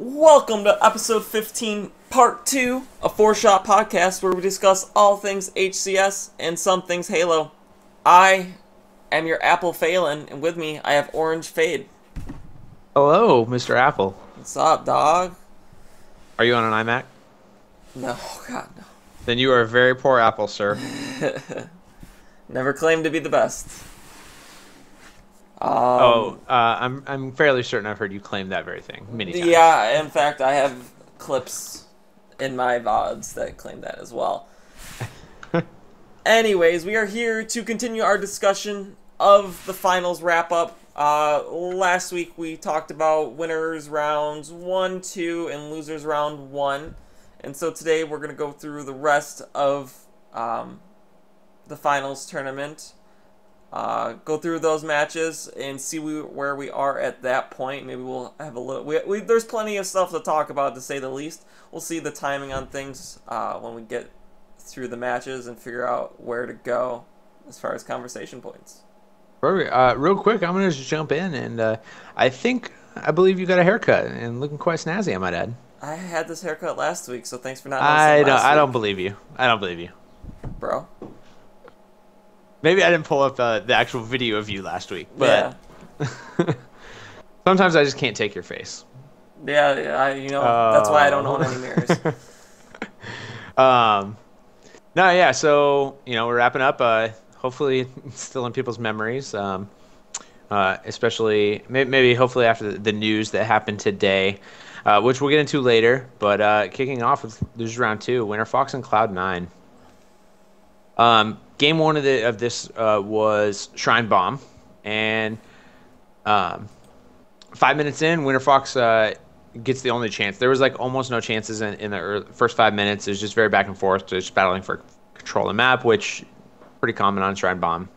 Welcome to episode 15, part 2 of 4-Shot Podcast, where we discuss all things HCS and some things Halo. I am your Apple Phelan, and with me I have Orange Phade. Hello, Mr. Apple. What's up, dog? Are you on an iMac? No, God, no. Then you are a very poor Apple, sir. Never claimed to be the best. I'm fairly certain I've heard you claim that very thing many times. Yeah, in fact, I have clips in my VODs that claim that as well. Anyways, we are here to continue our discussion of the finals wrap-up. Last week we talked about winners rounds 1, 2, and losers round 1. And so today we're going to go through the rest of the finals tournament. Go through those matches and see where we are at that point. Maybe we'll have a little... there's plenty of stuff to talk about, to say the least. We'll see the timing on things when we get through the matches and figure out where to go as far as conversation points. Real quick, I'm going to just jump in, and I believe you got a haircut, and looking quite snazzy, I might add. I had this haircut last week, so thanks for not noticing last week. I don't believe you. I don't believe you. Bro. Maybe I didn't pull up the actual video of you last week, but yeah. Sometimes I just can't take your face. Yeah, that's why I don't own any mirrors. So, we're wrapping up, hopefully still in people's memories, especially, maybe hopefully after the news that happened today, which we'll get into later, but kicking off with losers round 2, Winter Fox and Cloud9. Game 1 of this was Shrine Bomb, and 5 minutes in, Winter Fox gets the only chance. There was almost no chances in the first 5 minutes. It was just very back and forth, just battling for control of the map, which is pretty common on Shrine Bomb.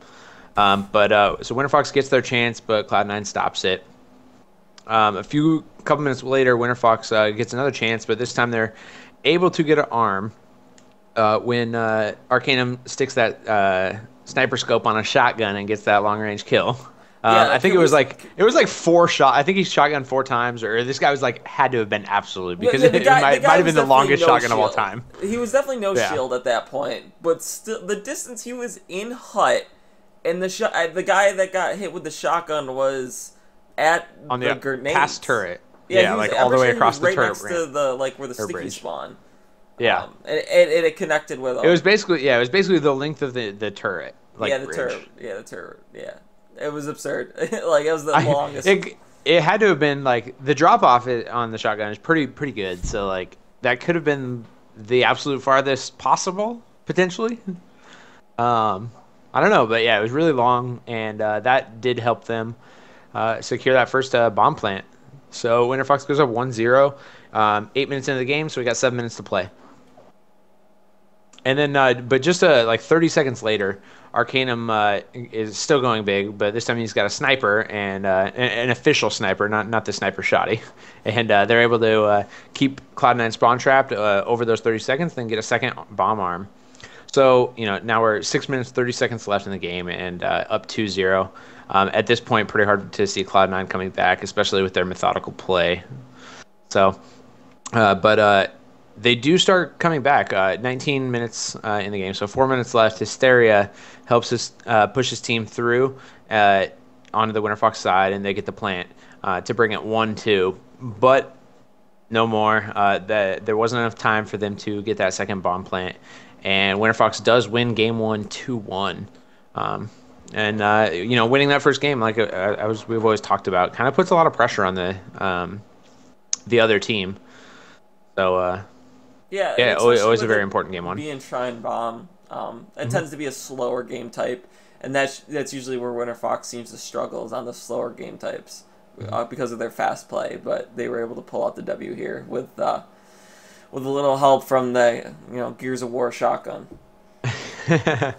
So Winter Fox gets their chance, but Cloud9 stops it. A couple minutes later, Winter Fox gets another chance, but this time they're able to get an arm. When Arcanum sticks that sniper scope on a shotgun and gets that long range kill. I think it was 4 shots. I think he shotgunned 4 times, or this guy was had to have been absolute, because it might have been the longest shotgun of all time. He was definitely no shield at that point, but still the distance he was in hut, and the guy that got hit with the shotgun was at on the grenade past turret. Yeah, all the way across the turret. Next to the where the sticky spawn. Yeah, it connected with them. It was basically the length of the turret. The turret. Yeah, the turret. Yeah, it was absurd. It was the longest. It had to have been the drop off on the shotgun is pretty good. So that could have been the absolute farthest possible potentially. I don't know, but yeah, it was really long, and that did help them secure that first bomb plant. So Winter Fox goes up 1-0. 8 minutes into the game, so we got 7 minutes to play. And then, but just 30 seconds later, Arcanum is still going big, but this time he's got a sniper, and an official sniper, not the sniper shotty. And they're able to keep Cloud9 spawn trapped over those 30 seconds, then get a second bomb arm. So, now we're 6 minutes, 30 seconds left in the game, and up 2-0. At this point, pretty hard to see Cloud9 coming back, especially with their methodical play. So, they do start coming back. 19 minutes in the game, so 4 minutes left. Hysteria helps us push his team through onto the Winter Fox side, and they get the plant to bring it 1-2. But no more. There wasn't enough time for them to get that second bomb plant, and Winter Fox does win game 1 2-1. Winning that first game, we've always talked about, kind of puts a lot of pressure on the other team. So always a very important game 1. Being Shrine Bomb, it tends to be a slower game type, and that's usually where Winter Fox seems to struggle, is on the slower game types because of their fast play. But they were able to pull out the W here with a little help from the Gears of War shotgun. I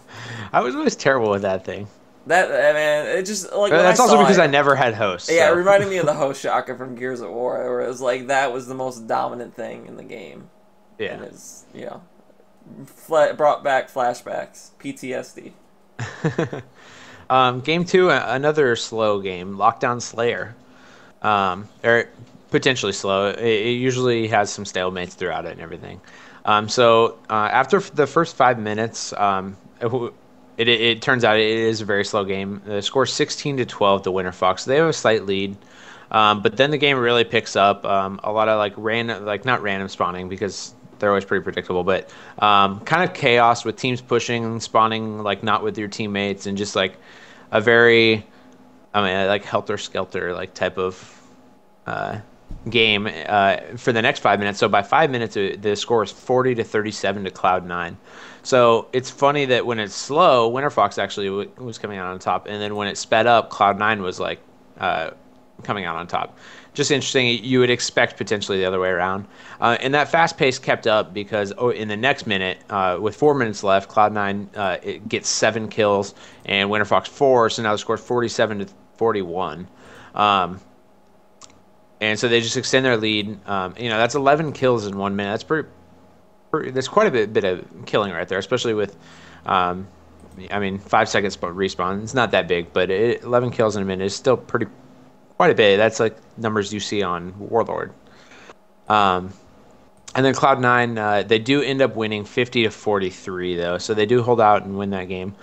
was always terrible with that thing. It just that's also because I never had hosts. Yeah, so. It reminded me of the host shotgun from Gears of War, where it was that was the most dominant thing in the game. Yeah, and it's brought back flashbacks, PTSD. Game 2, another slow game, Lockdown Slayer. potentially slow. It usually has some stalemates throughout it and everything. After the first 5 minutes, it turns out it is a very slow game. The score 16-12 to Winter Fox. They have a slight lead, but then the game really picks up. A lot of like random, like not random spawning because they're always pretty predictable, but kind of chaos with teams pushing and spawning like not with your teammates and just like a very, I mean, like helter skelter like type of game for the next 5 minutes. So by 5 minutes, the score is 40-37 to Cloud9. So it's funny that when it's slow, Winter Fox actually was coming out on top, and then when it sped up, Cloud9 was like coming out on top. Just interesting. You would expect potentially the other way around. And that fast pace kept up because in the next minute, with 4 minutes left, Cloud9 it gets 7 kills and Winter Fox 4. So now the score is 47-41. And so they just extend their lead. That's 11 kills in 1 minute. That's pretty that's quite a bit of killing right there, especially with, 5 seconds respawn. It's not that big, but 11 kills in a minute is still quite a bit. That's like numbers you see on Warlord. And then Cloud9, they do end up winning 50-43 though, so they do hold out and win that game.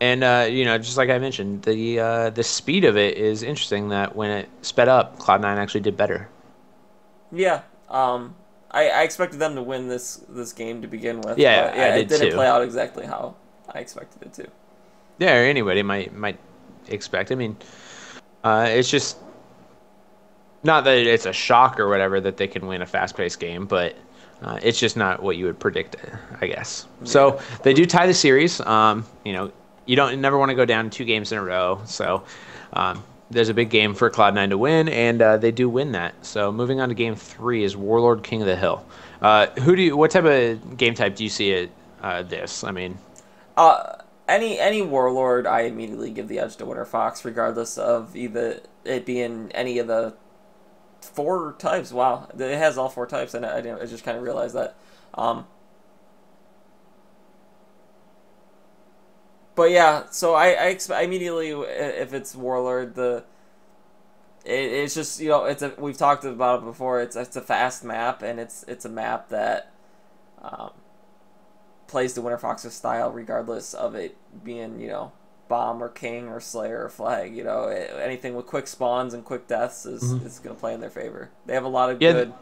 Just like I mentioned, the speed of it is interesting. That when it sped up, Cloud9 actually did better. Yeah, I expected them to win this game to begin with. Yeah, but, yeah, I it didn't too. play out exactly how I expected it to. Yeah, or anybody might expect. I mean, it's just not that it's a shock or whatever that they can win a fast-paced game, but it's just not what you would predict, I guess. Yeah. So they do tie the series. You never want to go down 2 games in a row. So there's a big game for Cloud9 to win, and they do win that. So moving on to game 3 is Warlord King of the Hill. What type of game type do you see at this? I mean, any Warlord, I immediately give the edge to Winter Fox, regardless of either it being any of the 4 types. Wow, it has all 4 types, and I just kind of realized that. But yeah, so I immediately, if it's Warlord, it's just, we've talked about it before. It's a fast map, and it's a map that plays to Winter Fox's style, regardless of it being bomb or king or slayer or flag. Anything with quick spawns and quick deaths is going to play in their favor. They have a lot of good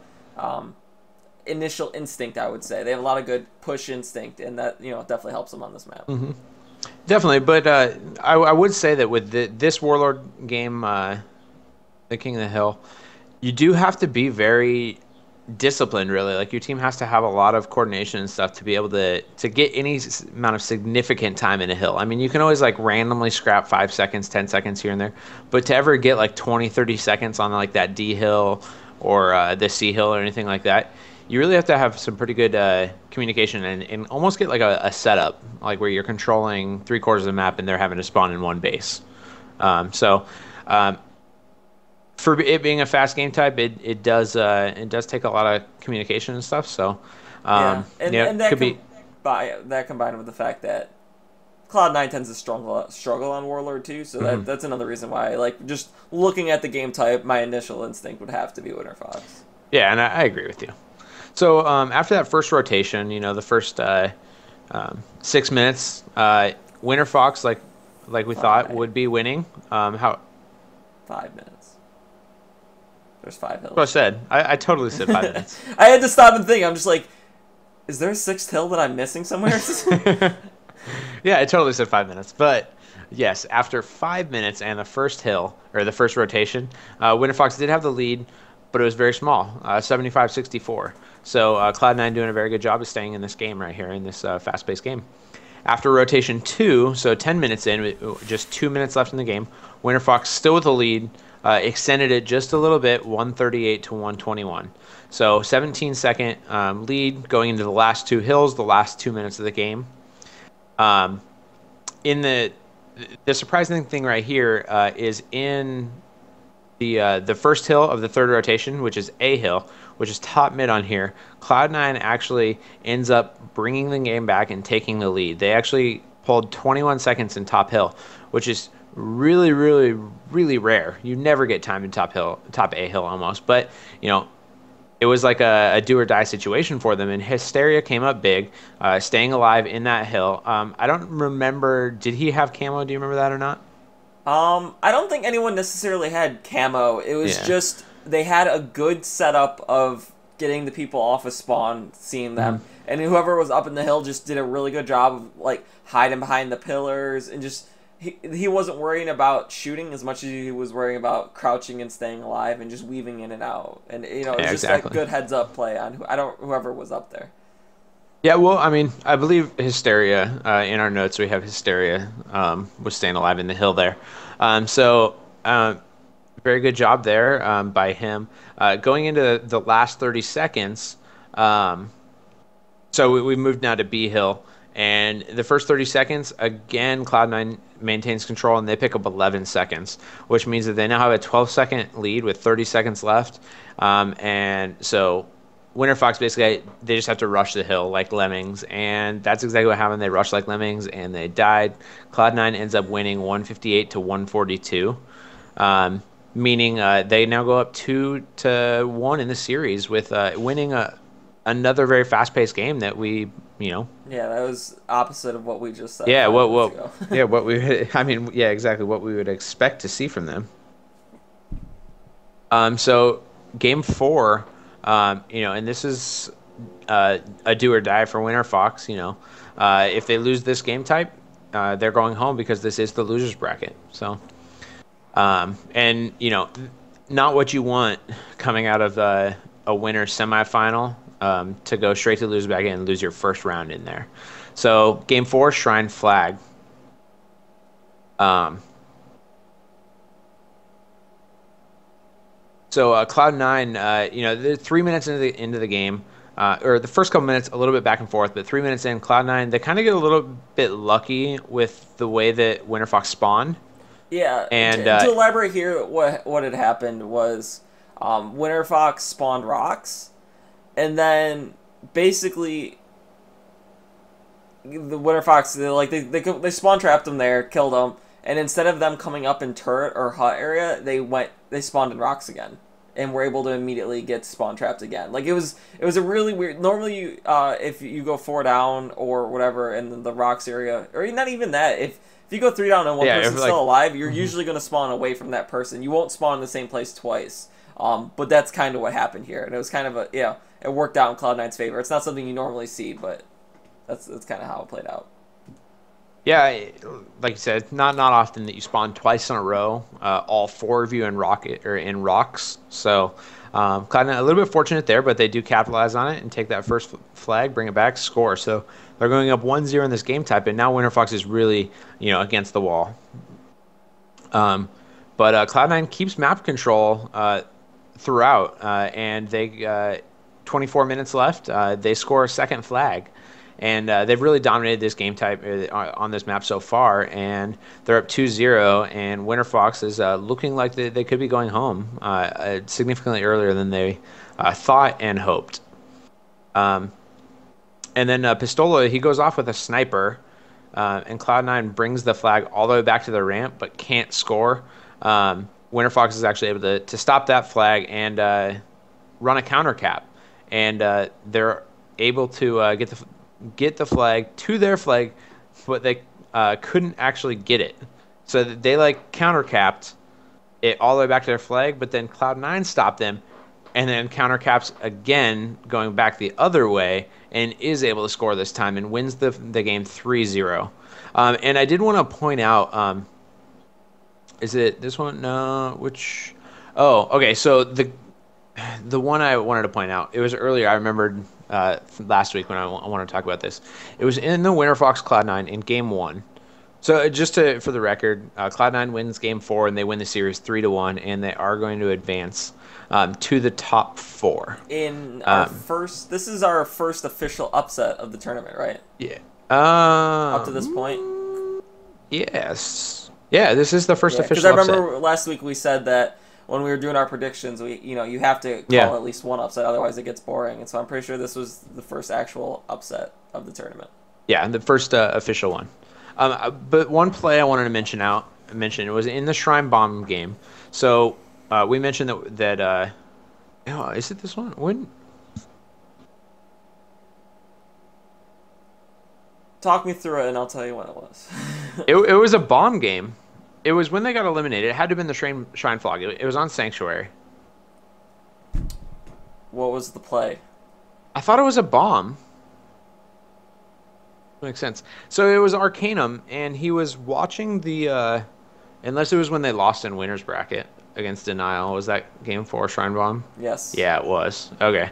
initial instinct, I would say. They have a lot of good push instinct, and that definitely helps them on this map. Mm-hmm. Definitely, but I would say that with this Warlord game, the King of the Hill, you do have to be very disciplined, really. Like, your team has to have a lot of coordination and stuff to be able to get any amount of significant time in a hill. I mean, you can always, like, randomly scrap 5 seconds, 10 seconds here and there, but to ever get, like, 20, 30 seconds on, like, that D hill or the C hill or anything like that, you really have to have some pretty good communication and almost get like a setup, like where you're controlling 3/4 of the map and they're having to spawn in one base. For it being a fast game type, it does take a lot of communication and stuff. So and that combined with the fact that Cloud9 tends to struggle on Warlord too, so that's another reason why, like, just looking at the game type, my initial instinct would have to be Winter Fox. Yeah, and I agree with you. So after that first rotation, the first 6 minutes, Winter Fox, like we thought, would be winning. 5 minutes. There's 5 hills. What I said. I totally said 5 minutes. I had to stop and think. I'm just like, is there a 6th hill that I'm missing somewhere? Yeah, I totally said 5 minutes. But yes, after 5 minutes and the first hill, or the first rotation, Winter Fox did have the lead, but it was very small, 75-64. So Cloud9 doing a very good job of staying in this game right here, in this fast-paced game. After rotation 2, so 10 minutes in, just 2 minutes left in the game, Winter Fox still with the lead, extended it just a little bit, 138-121. So 17-second lead going into the last 2 hills, the last 2 minutes of the game. In the surprising thing right here is in the first hill of the third rotation, which is A hill, which is top mid on here, Cloud9 actually ends up bringing the game back and taking the lead. They actually pulled 21 seconds in top hill, which is really, really, really rare. You never get time in top A hill almost. But you know, it was like a do or die situation for them, and Hysteria came up big, staying alive in that hill. I don't remember. Did he have camo? Do you remember that or not? I don't think anyone necessarily had camo. It was Yeah. just they had a good setup of getting the people off of spawn, seeing them, and whoever was up in the hill just did a really good job of like hiding behind the pillars and just he wasn't worrying about shooting as much as he was worrying about crouching and staying alive and just weaving in and out. And you know, it was Yeah, just that exactly. good heads up play on whoever was up there. Yeah, well, I mean, I believe Hysteria, in our notes, we have Hysteria was staying alive in the hill there. So, very good job there by him. Going into the last 30 seconds, so we moved now to B Hill, and the first 30 seconds, again, Cloud9 maintains control, and they pick up 11 seconds, which means that they now have a 12-second lead with 30 seconds left. And so Winter Fox basically, they just have to rush the hill like lemmings, and that's exactly what happened. They rushed like lemmings, and they died. Cloud9 ends up winning 158 to 142, meaning they now go up 2-1 in the series with winning another very fast-paced game that we, you know. Yeah, that was opposite of what we just said Yeah, 5 minutes ago. yeah, what we, I mean, yeah, exactly what we would expect to see from them. So game four, you know, and this is a do or die for Winter Fox. You know, if they lose this game type, they're going home because this is the losers bracket. So, and you know, not what you want coming out of a winner semifinal, to go straight to losers bracket and lose your first round in there. So game four, Shrine Flag. So Cloud9, you know, they're 3 minutes into the game, or the first couple minutes, a little bit back and forth, but 3 minutes in, Cloud9, they kind of get a little bit lucky with the way that Winter Fox spawned. Yeah, And to elaborate here, what had happened was Winter Fox spawned rocks, and then basically the Winter Fox they spawn trapped them there, killed them, and instead of them coming up in turret or hut area, they spawned in rocks again, and were able to immediately get spawn trapped again. Like it was a really weird. Normally, if you go 4 down or whatever in the rocks area, or not even that, if you go 3 down and one person's still alive, you're usually going to spawn away from that person. You won't spawn in the same place twice. But that's kind of what happened here, and it was kind of it worked out in Cloud9's favor. It's not something you normally see, but that's kind of how it played out. yeah, like you said, not often that you spawn twice in a row, all 4 of you in rocks. So Cloud9 a little bit fortunate there, but they do capitalize on it and take that first flag, bring it back, score. So they're going up 1-0 in this game type, and now Winter Fox is really, you know, against the wall. But Cloud9 keeps map control throughout, and they 24 minutes left. They score a second flag, and they've really dominated this game type on this map so far, and they're up 2-0, and Winter Fox is looking like they could be going home significantly earlier than they thought and hoped. And then Pistola, he goes off with a sniper, and Cloud9 brings the flag all the way back to the ramp, but can't score. Winter Fox is actually able to stop that flag and run a counter cap, and they're able to get the flag to their flag, but they couldn't actually get it. So they like counter capped it all the way back to their flag, but then Cloud9 stopped them, and then counter caps again going back the other way, and is able to score this time and wins the game 3-0. And I did want to point out, is it this one? No, which? Oh, okay. So the one I wanted to point out, it was earlier. I remembered last week when I wanted to talk about this. It was in the Winter Fox Cloud9 in game 1. So for the record, Cloud9 wins game 4 and they win the series 3-1, and they are going to advance to the top 4. In our this is our first official upset of the tournament, right? Yeah. Up to this point. Yes. Yeah, this is the first official upset. Because I upset. remember last week we said that when we were doing our predictions, you have to call at least one upset, otherwise it gets boring. And so I'm pretty sure this was the first actual upset of the tournament. Yeah, the first official one. But one play I wanted to mention out mention. It was in the Shrine Bomb game. So we mentioned that oh, is it this one? When Talk me through it, and I'll tell you what it was. it was a bomb game. It was when they got eliminated. It had to have been the Shrine Flog. It was on Sanctuary. What was the play? I thought it was a bomb. Makes sense. So it was Arcanum, and he was watching the. Unless it was when they lost in winners bracket against Denial. Was that game 4 Shrine Bomb? Yes. Yeah, it was. Okay.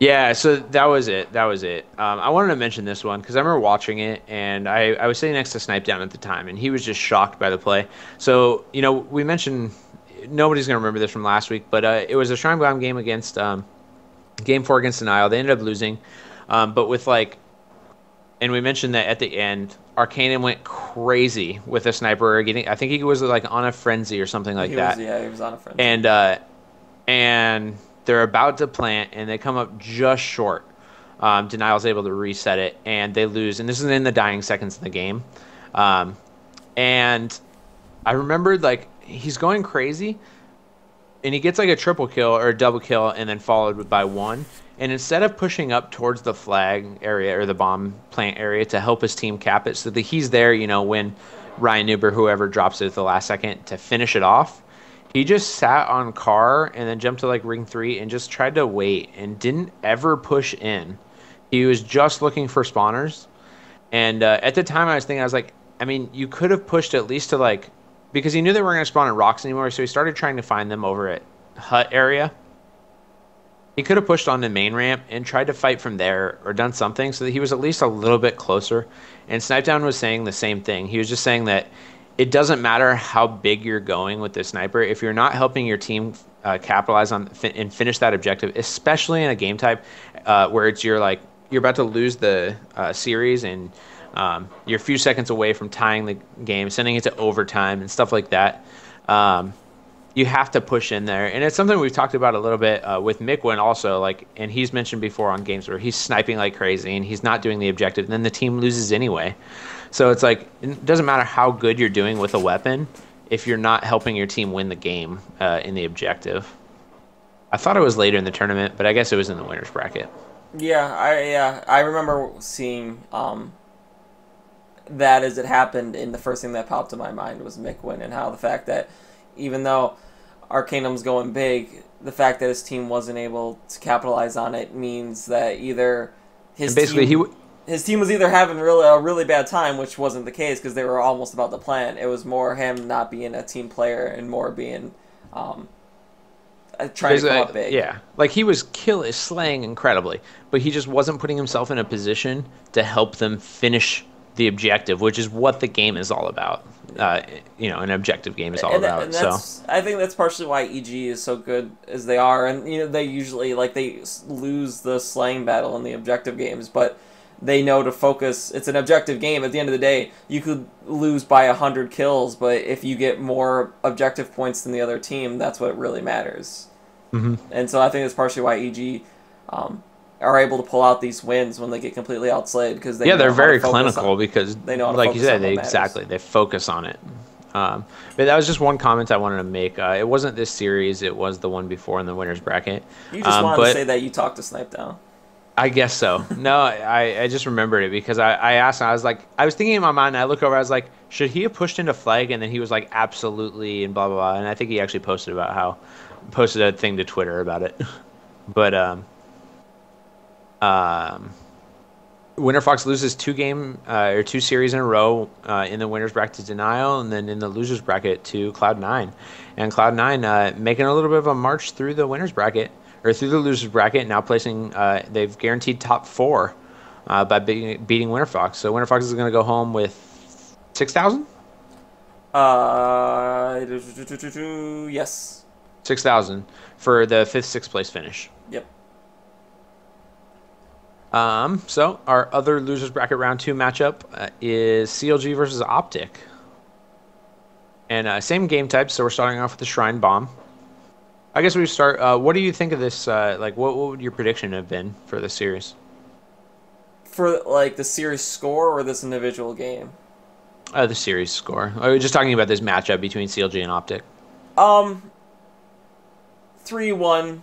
Yeah, so that was it. That was it. I wanted to mention this one because I remember watching it, and I was sitting next to Snipe Down at the time, and he was just shocked by the play. So, we mentioned nobody's going to remember this from last week, but it was a Shrine Bomb game against game 4 against Denial. They ended up losing, but with and we mentioned that at the end, Arcanum went crazy with a sniper. I think he was on a frenzy or something like that. Yeah, he was on a frenzy. And they're about to plant, and they come up just short. Denial's able to reset it, and they lose. And this is in the dying seconds of the game. And I remembered he's going crazy, and he gets a triple kill or a double kill, and then followed by one. And instead of pushing up towards the flag area or the bomb plant area to help his team cap it so that he's there, when Ryan Newber, whoever, drops it at the last second to finish it off, he just sat on car and then jumped to ring 3 and just tried to wait and didn't ever push in. He was just looking for spawners. And at the time I was thinking, you could have pushed at least to because he knew they weren't going to spawn at rocks anymore, so he started trying to find them over at hut area. He could have pushed on the main ramp and tried to fight from there or done something so that he was at least a little bit closer. And Snipedown was saying the same thing. He was just saying that it doesn't matter how big you're going with the sniper. If you're not helping your team capitalize on and finish that objective, especially in a game type where it's you're about to lose the series and you're a few seconds away from tying the game, sending it to overtime and stuff like that. You have to push in there, and it's something we've talked about a little bit with Mikwin also. And he's mentioned before on games where he's sniping like crazy and he's not doing the objective, and then the team loses anyway. So it's it doesn't matter how good you're doing with a weapon if you're not helping your team win the game in the objective. I thought it was later in the tournament, but I guess it was in the winners bracket. Yeah, I remember seeing that as it happened, and the first thing that popped in my mind was Mikwin and how the fact that even though Arcanum's going big, the fact that his team wasn't able to capitalize on it means that either his team was either having a really bad time, which wasn't the case because they were almost about to plan. It was more him not being a team player and more being trying to come up big. Yeah, he was slaying incredibly, but he just wasn't putting himself in a position to help them finish the objective, which is what the game is all about. An objective game is all about. And I think that's partially why EG is so good as they are. And they usually they lose the slaying battle in the objective games, but they know to focus. It's an objective game. At the end of the day, you could lose by 100 kills, but if you get more objective points than the other team, that's what really matters. Mm-hmm. And so I think that's partially why EG are able to pull out these wins when they get completely outslayed because they're very clinical because they know how to like you said, they they focus on it. But that was just one comment I wanted to make. It wasn't this series; it was the one before in the winners bracket. You just wanted to say that you talked to Snipe Down. I guess so. No, I just remembered it because I asked him. I was thinking in my mind. And I look over. I was like, should he have pushed into flag? And then he was like, absolutely, and blah blah blah. And I think he actually posted a thing to Twitter about it. But Winter Fox loses two series in a row in the winners bracket to Denial, and then in the losers bracket to Cloud9. And Cloud9 making a little bit of a march through the winners bracket or through the losers bracket, now placing they've guaranteed top 4 by beating Winter Fox. So Winter Fox is going to go home with 6,000. Yes. 6,000 for the 5th, 6th place finish. Yep. So our other losers bracket round 2 matchup is CLG versus Optic. And same game type, so we're starting off with the Shrine Bomb. I guess we start. What do you think of this? What would your prediction have been for the series? For the series score or this individual game? The series score. I was just talking about this matchup between CLG and Optic. Um, 3-1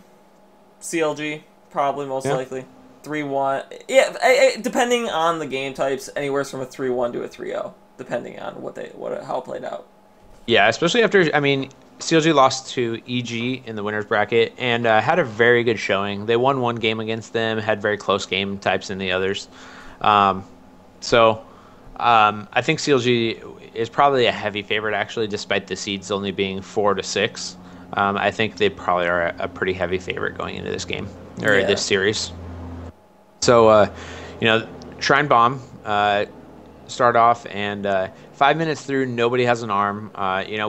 CLG, probably most Yeah. likely. 3-1. Yeah, depending on the game types, anywhere from a 3-1 to a 3-0, depending on how it played out. Yeah, especially after, I mean, CLG lost to EG in the winners bracket and had a very good showing. They won one game against them, had very close game types in the others. Um, so I think CLG is probably a heavy favorite, actually, despite the seeds only being 4-6. I think they probably are a pretty heavy favorite going into this game or Yeah. this series. So, you know, Shrine Bomb start off, and 5 minutes through, nobody has an arm.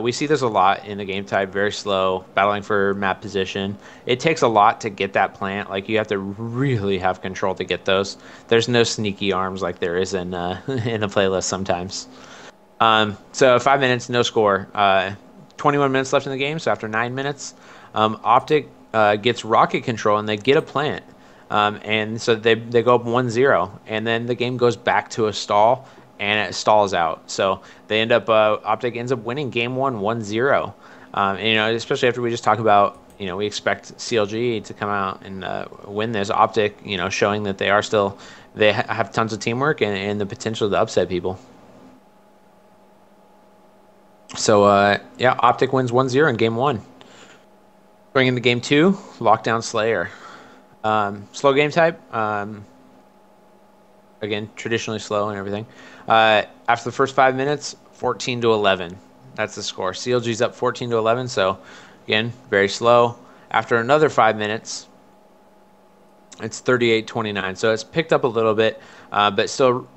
We see this a lot in the game type, very slow, battling for map position. It takes a lot to get that plant. Like, you have to really have control to get those. There's no sneaky arms like there is in in the playlist sometimes. So 5 minutes, no score. 21 minutes left in the game. So after 9 minutes, Optic gets rocket control and they get a plant. And so they go up 1-0, and then the game goes back to a stall, and it stalls out. So they end up Optic ends up winning game 1-0. And especially after we just talked about, we expect CLG to come out and win this. Optic, showing that they have tons of teamwork and the potential to upset people. So Optic wins 1-0 in game 1. Going into game 2, Lockdown Slayer. Slow game type. Again, traditionally slow and everything. After the first 5 minutes, 14-11. That's the score. CLG's up 14-11. So again, very slow. After another 5 minutes, it's 38-29. So it's picked up a little bit, but still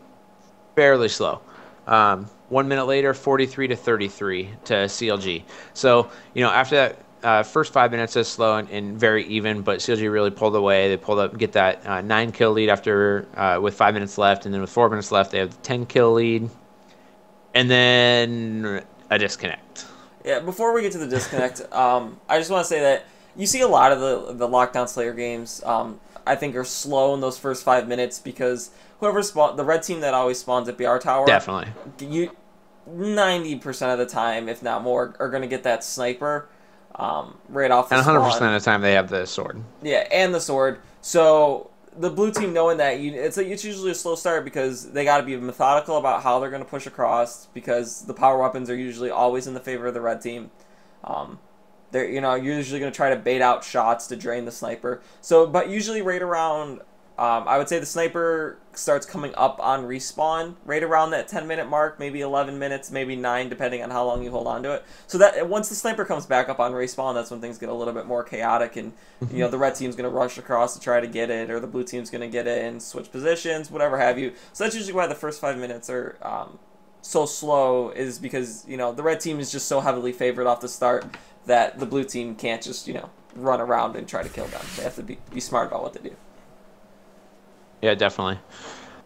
fairly slow. 1 minute later, 43-33 to CLG. So after that. First 5 minutes is slow and very even, but CLG really pulled away. They pulled up, get that 9-kill lead after with 5 minutes left, and then with 4 minutes left, they have the 10-kill lead, and then a disconnect. Yeah, before we get to the disconnect, I just want to say that you see a lot of the Lockdown Slayer games. I think are slow in those first 5 minutes because the red team that always spawns at BR Tower, Definitely, 90% of the time, if not more, are going to get that sniper. Right off the and 100% spawn. of the time they have the sword. Yeah, and the sword. So the blue team knowing that it's usually a slow start because they got to be methodical about how they're going to push across because the power weapons are usually always in the favor of the red team. They're usually going to try to bait out shots to drain the sniper. So, but usually right around. I would say the sniper starts coming up on respawn right around that 10-minute mark, maybe 11 minutes, maybe 9, depending on how long you hold on to it. So that once the sniper comes back up on respawn, that's when things get a little bit more chaotic, and the red team's going to rush across to try to get it, or the blue team's going to get it and switch positions, whatever have you. So that's usually why the first 5 minutes are so slow, is because the red team is just so heavily favored off the start that the blue team can't just run around and try to kill them. They have to be smart about what they do. Yeah, definitely.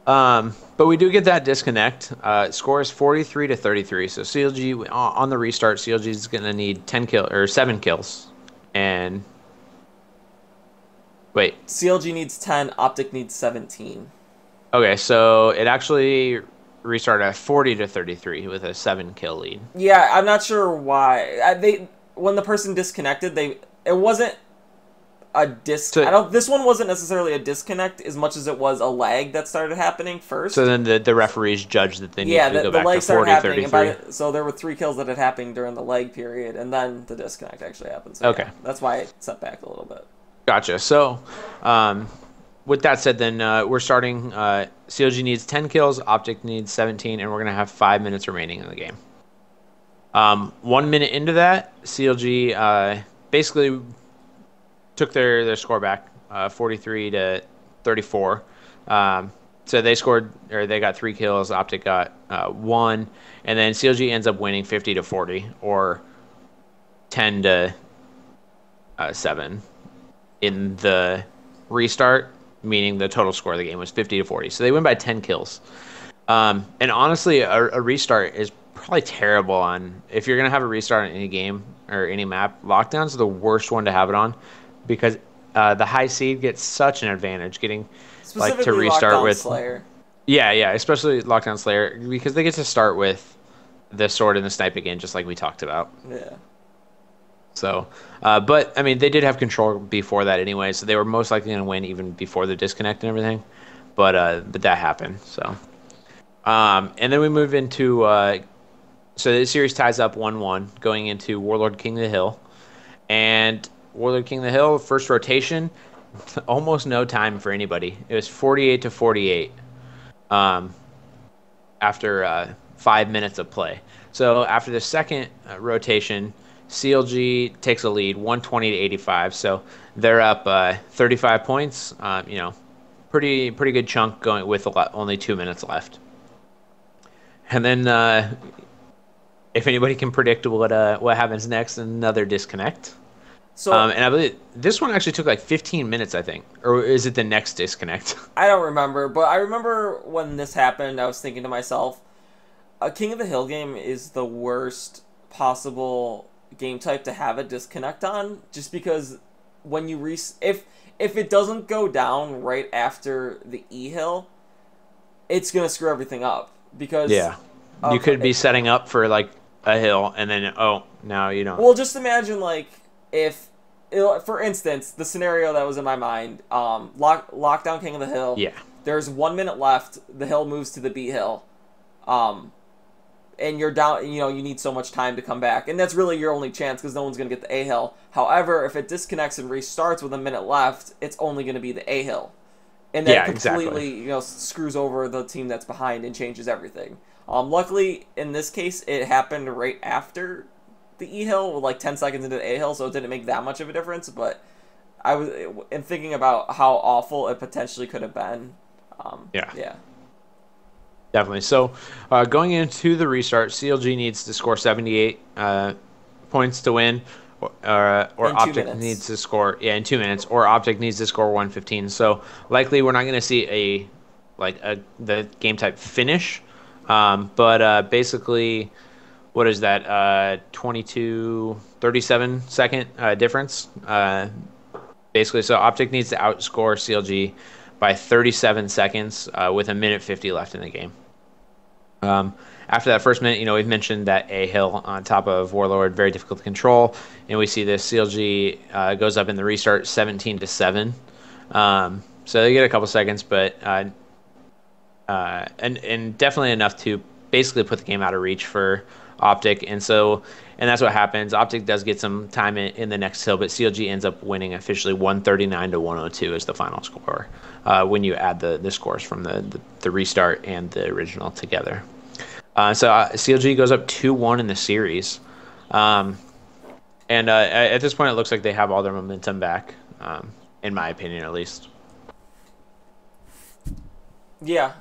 But we do get that disconnect. Score is 43-33. So CLG on the restart, CLG is going to need 7 kills. And wait, CLG needs 10. Optic needs 17. Okay, so it actually restarted at 40-33 with a 7-kill lead. Yeah, I'm not sure why. When the person disconnected, it wasn't a this one wasn't necessarily a disconnect as much as it was a lag that started happening first. So then the referees judged that they needed to go back to 40-33. So there were 3 kills that had happened during the lag period, and then the disconnect actually happened. So okay. Yeah, that's why it set back a little bit. Gotcha. So with that said, then we're starting. CLG needs 10 kills, Optic needs 17, and we're going to have 5 minutes remaining in the game. 1 minute into that, CLG basically took their score back, 43-34. So they got 3 kills. Optic got 1, and then CLG ends up winning 50-40 or 10-7 in the restart, meaning the total score of the game was 50-40. So they win by 10 kills. And honestly, a restart is probably terrible on if you're gonna have a restart on any game or any map. Lockdown's the worst one to have it on, because the high seed gets such an advantage getting to restart with Slayer. Yeah, especially Lockdown Slayer, because they get to start with the sword and the snipe again, just like we talked about. Yeah. So, but I mean, they did have control before that anyway, so they were most likely going to win even before the disconnect and everything. But that happened. So, and then we move into so the series ties up 1-1 going into Warlord King of the Hill, and Warlord King of the Hill first rotation, almost no time for anybody. It was 48-48 after 5 minutes of play. So after the second rotation, CLG takes a lead, 120-85. So they're up 35 points. Pretty good chunk going with only 2 minutes left. And then, if anybody can predict what happens next, another disconnect. So, and I believe this one actually took like 15 minutes, I think. Or is it the next disconnect? I don't remember, but I remember when this happened, I was thinking to myself, a King of the Hill game is the worst possible game type to have a disconnect on, just because when you if it doesn't go down right after the E hill, it's gonna screw everything up because you could be setting up for like a hill and then now you don't. Well, just imagine like if, for instance, the scenario that was in my mind, lockdown King of the Hill. Yeah. There's 1 minute left. The hill moves to the B hill. And you're down, you need so much time to come back. And that's really your only chance because no one's going to get the A hill. However, if it disconnects and restarts with a minute left, it's only going to be the A hill. And that completely, screws over the team that's behind and changes everything. Luckily, in this case, it happened right after the E hill, like 10 seconds into the A hill, so it didn't make that much of a difference. But I was in thinking about how awful it potentially could have been. Yeah. Definitely. So, going into the restart, CLG needs to score 78 points to win, or Optic needs to score in 2 minutes, or Optic needs to score 115. So, likely we're not going to see the game type finish, but basically, what is that? 37 second difference. Basically, so Optic needs to outscore CLG by 37 seconds with a minute 50 left in the game. After that first minute, we've mentioned that A hill on top of Warlord, very difficult to control, and we see this CLG goes up in the restart 17-7. So they get a couple seconds, but and definitely enough to basically put the game out of reach for Optic, and that's what happens. Optic does get some time in the next hill, but CLG ends up winning officially 139-102 is the final score when you add the scores from the restart and the original together. So CLG goes up 2-1 in the series, and at this point it looks like they have all their momentum back, in my opinion at least. Yeah.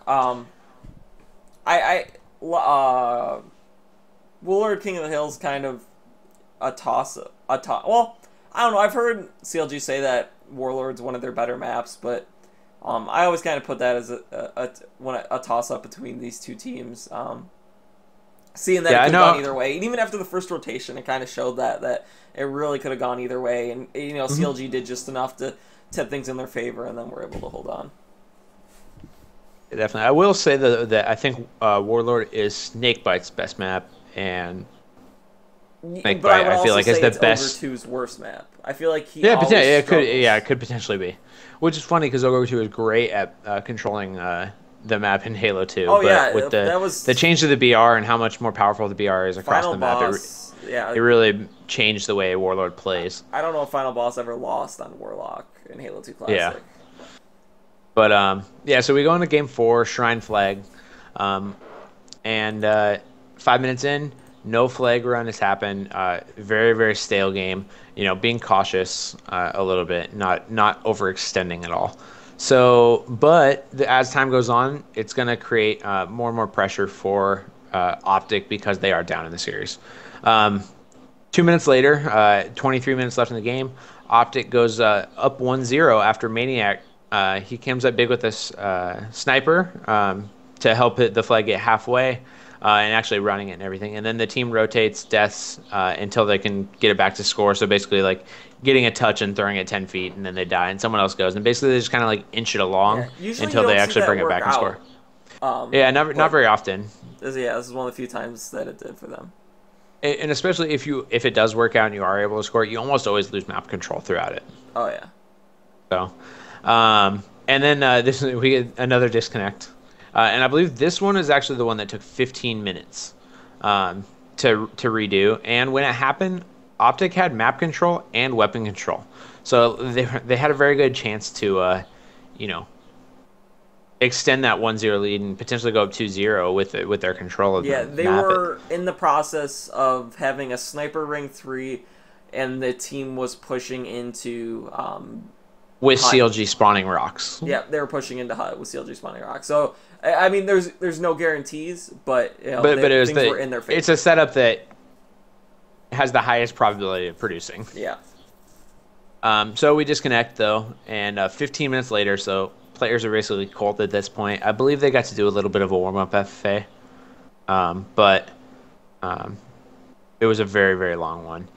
Warlord King of the Hill is kind of a toss. Well, I don't know. I've heard CLG say that Warlord's one of their better maps, but I always kind of put that as a toss up between these two teams. Seeing that it could have gone either way, and even after the first rotation, it kind of showed that it really could have gone either way, and CLG did just enough to tip things in their favor, and then were able to hold on. Definitely, I will say that I think Warlord is Snakebite's best map. And but I feel like it's the best. Ogre 2's worst map. I feel like it could potentially be, which is funny because Ogre 2 is great at controlling the map in Halo 2. With the change to the BR and how much more powerful the BR is across the map, it really changed the way Warlord plays. I don't know if Final Boss ever lost on Warlock in Halo 2 Classic. Yeah. But so we go into Game 4, Shrine Flag, and 5 minutes in, no flag run has happened. Very, very stale game. Being cautious a little bit, not overextending at all. So, but as time goes on, it's going to create more and more pressure for Optic because they are down in the series. 2 minutes later, 23 minutes left in the game, Optic goes up 1-0 after Maniac. He comes up big with this sniper to help the flag get halfway. And actually running it and everything. And then the team rotates deaths until they can get it back to score. So basically like getting a touch and throwing it 10 feet and then they die and someone else goes. And basically they just kind of like inch it along until they actually bring it back and score. Yeah, not very often. This is one of the few times that it did for them. And especially if it does work out and you are able to score, you almost always lose map control throughout it. Oh yeah. So, and then we get another disconnect, and I believe this one is actually the one that took 15 minutes to redo. And when it happened, Optic had map control and weapon control, so they had a very good chance to extend that 1-0 lead and potentially go up 2-0 with their control of the map. They were in the process of having a sniper ring 3, and the team was pushing into with hut. CLG spawning rocks. Yeah, they were pushing into hut with CLG spawning rocks. So I mean, there's no guarantees, but things were in their favor. It's a setup that has the highest probability of producing. Yeah. So we disconnect though, and 15 minutes later, so players are basically cold at this point. I believe they got to do a little bit of a warm-up FFA, but it was a very, very long one.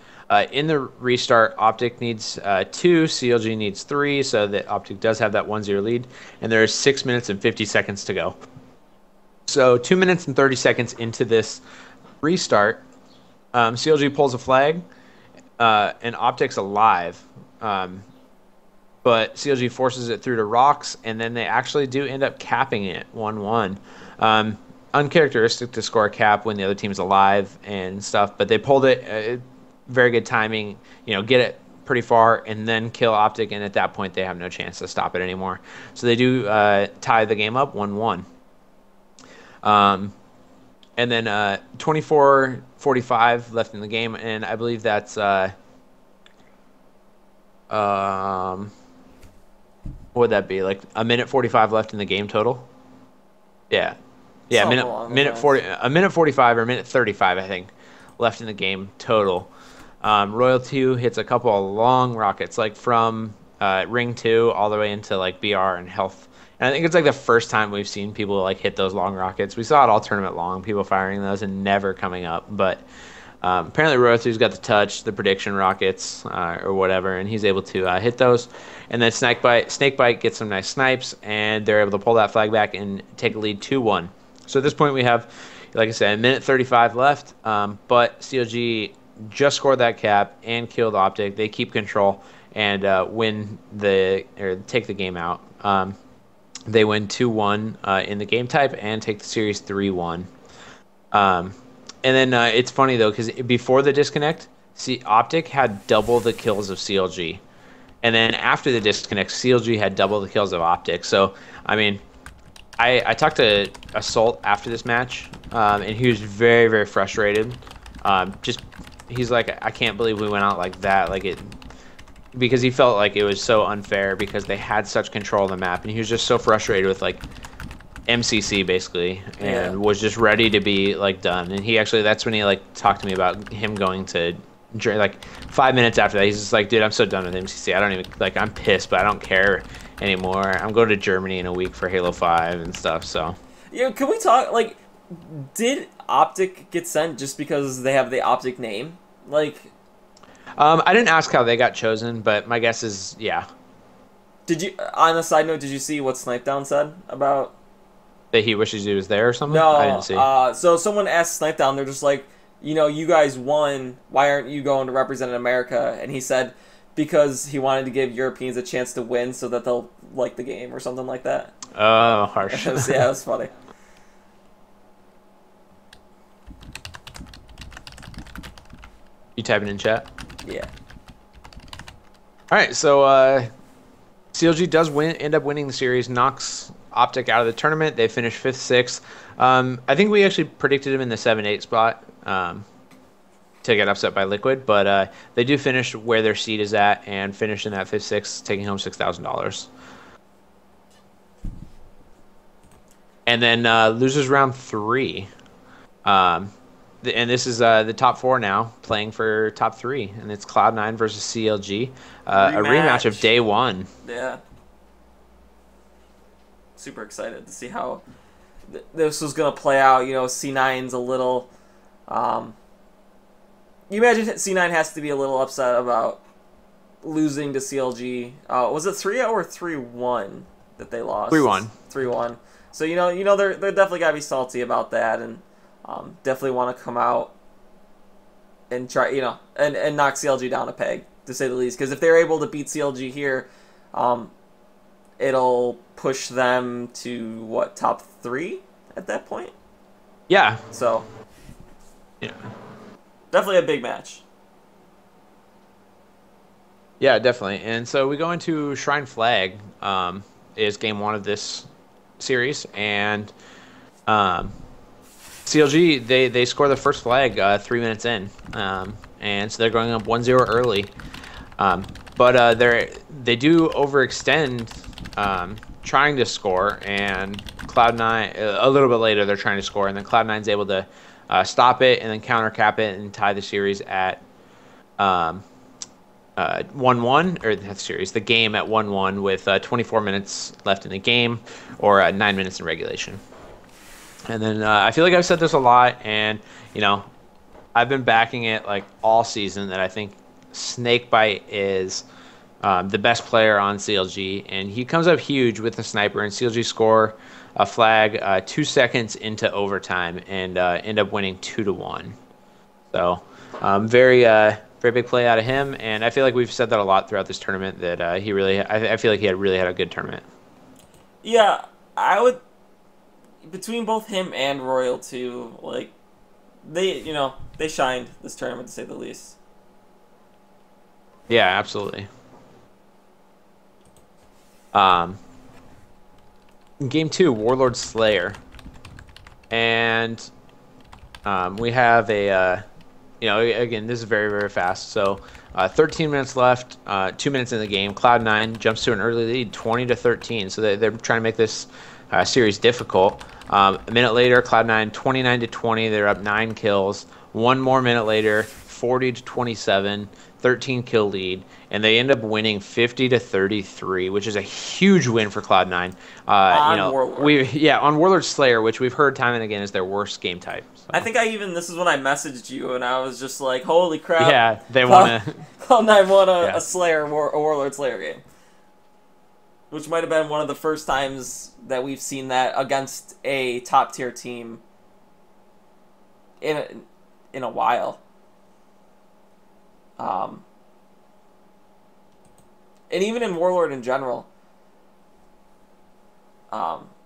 In the restart, Optic needs 2, CLG needs 3, so that Optic does have that 1-0 lead, and there is 6 minutes and 50 seconds to go. So 2 minutes and 30 seconds into this restart, CLG pulls a flag, and Optic's alive. But CLG forces it through to rocks, and then they actually do end up capping it 1-1. Uncharacteristic to score a cap when the other team's alive and stuff, but they pulled it. Very good timing, get it pretty far, and then kill Optic, and at that point they have no chance to stop it anymore. So they do tie the game up 1-1. And then 24:45 left in the game, and I believe that's what would that be? Like a minute 45 left in the game total? Yeah. Yeah, a minute 45 or a minute 35, I think, left in the game total. Royal 2 hits a couple of long rockets, like from Ring 2 all the way into like BR and Health. And I think it's like the first time we've seen people like hit those long rockets. We saw it all tournament long, people firing those and never coming up. But apparently Royal 2's got the touch, the prediction rockets or whatever, and he's able to hit those. And then Snakebite gets some nice snipes, and they're able to pull that flag back and take a lead 2-1. So at this point we have, like I said, a minute 35 left, but CLG just scored that cap and killed Optic. They keep control and take the game out. They win 2-1 in the game type and take the series 3-1. And then it's funny though, because before the disconnect, Optic had double the kills of CLG, and then after the disconnect, CLG had double the kills of Optic. So I mean, I talked to Assault after this match, and he was very, very frustrated. He's like, I can't believe we went out like that, because he felt like it was so unfair because they had such control of the map, and he was just so frustrated with like MCC basically, and was just ready to be like done. And that's when he like talked to me about him going to like 5 minutes after that. He's just like, dude, I'm so done with MCC. I don't even I'm pissed, but I don't care anymore. I'm going to Germany in a week for Halo 5 and stuff. So can we talk, did Optic get sent just because they have the Optic name? I didn't ask how they got chosen, but my guess is yeah. Did you, on a side note, did you see what Snipedown said about that he wishes he was there or something? No, I didn't see. So someone asked Snipedown, they're just like, you guys won, why aren't you going to represent America? And he said because he wanted to give Europeans a chance to win so that they'll like the game or something like that. Oh, harsh. It was funny. You typing in chat? Yeah. All right, so CLG does end up winning the series, knocks Optic out of the tournament. They finished 5th, 6th. I think we actually predicted him in the 7-8 spot to get upset by Liquid, but they do finish where their seed is at and finish in that 5th, 6th, taking home $6,000. And then losers round 3. And this is the top 4 now playing for top 3, and it's Cloud9 versus CLG, a rematch of day 1. Yeah. Super excited to see how this was gonna play out. C9's a little. You imagine C9 has to be a little upset about losing to CLG. Was it 3-0 or 3-1 that they lost? 3-1. 3-1. So they're definitely gotta be salty about that, and definitely want to come out and try and knock CLG down a peg, to say the least. Because if they're able to beat CLG here, it'll push them to what, top 3 at that point. Yeah. So Yeah. definitely a big match. Yeah, definitely. And so we go into Shrine Flag, is game 1 of this series, and CLG they score the first flag 3 minutes in, and so they're going up 1-0 early. But they do overextend, trying to score, and Cloud9 a little bit later they're trying to score, and then Cloud9's able to stop it and then counter cap it and tie the series at 1-1, or the game at 1-1 with 24 minutes left in the game, or 9 minutes in regulation. And then I feel like I've said this a lot, and I've been backing it like all season that I think Snakebite is the best player on CLG, and he comes up huge with the sniper, and CLG score a flag 2 seconds into overtime and end up winning 2-1. So very big play out of him, and I feel like we've said that a lot throughout this tournament, that I feel like he really had a good tournament. Yeah, I would, between both him and Royal too, like they shined this tournament, to say the least. Yeah, absolutely. Game 2, Warlord Slayer, and we have a again, this is very fast. So 13 minutes left, 2 minutes in the game. Cloud9 jumps to an early lead, 20-13. So they're trying to make this series difficult. A minute later, Cloud9 29-20. They're up 9 kills. 1 more minute later, 40-27. 13 kill lead, and they end up winning 50-33, which is a huge win for Cloud9. On Warlord. On Warlord Slayer, which we've heard time and again is their worst game type. So. I think this is when I messaged you, and I was just like, holy crap. Yeah, they want to. Cloud9 won a Slayer, a Warlord Slayer game. Which might have been one of the first times that we've seen that against a top tier team in a while. And even in Warlord in general,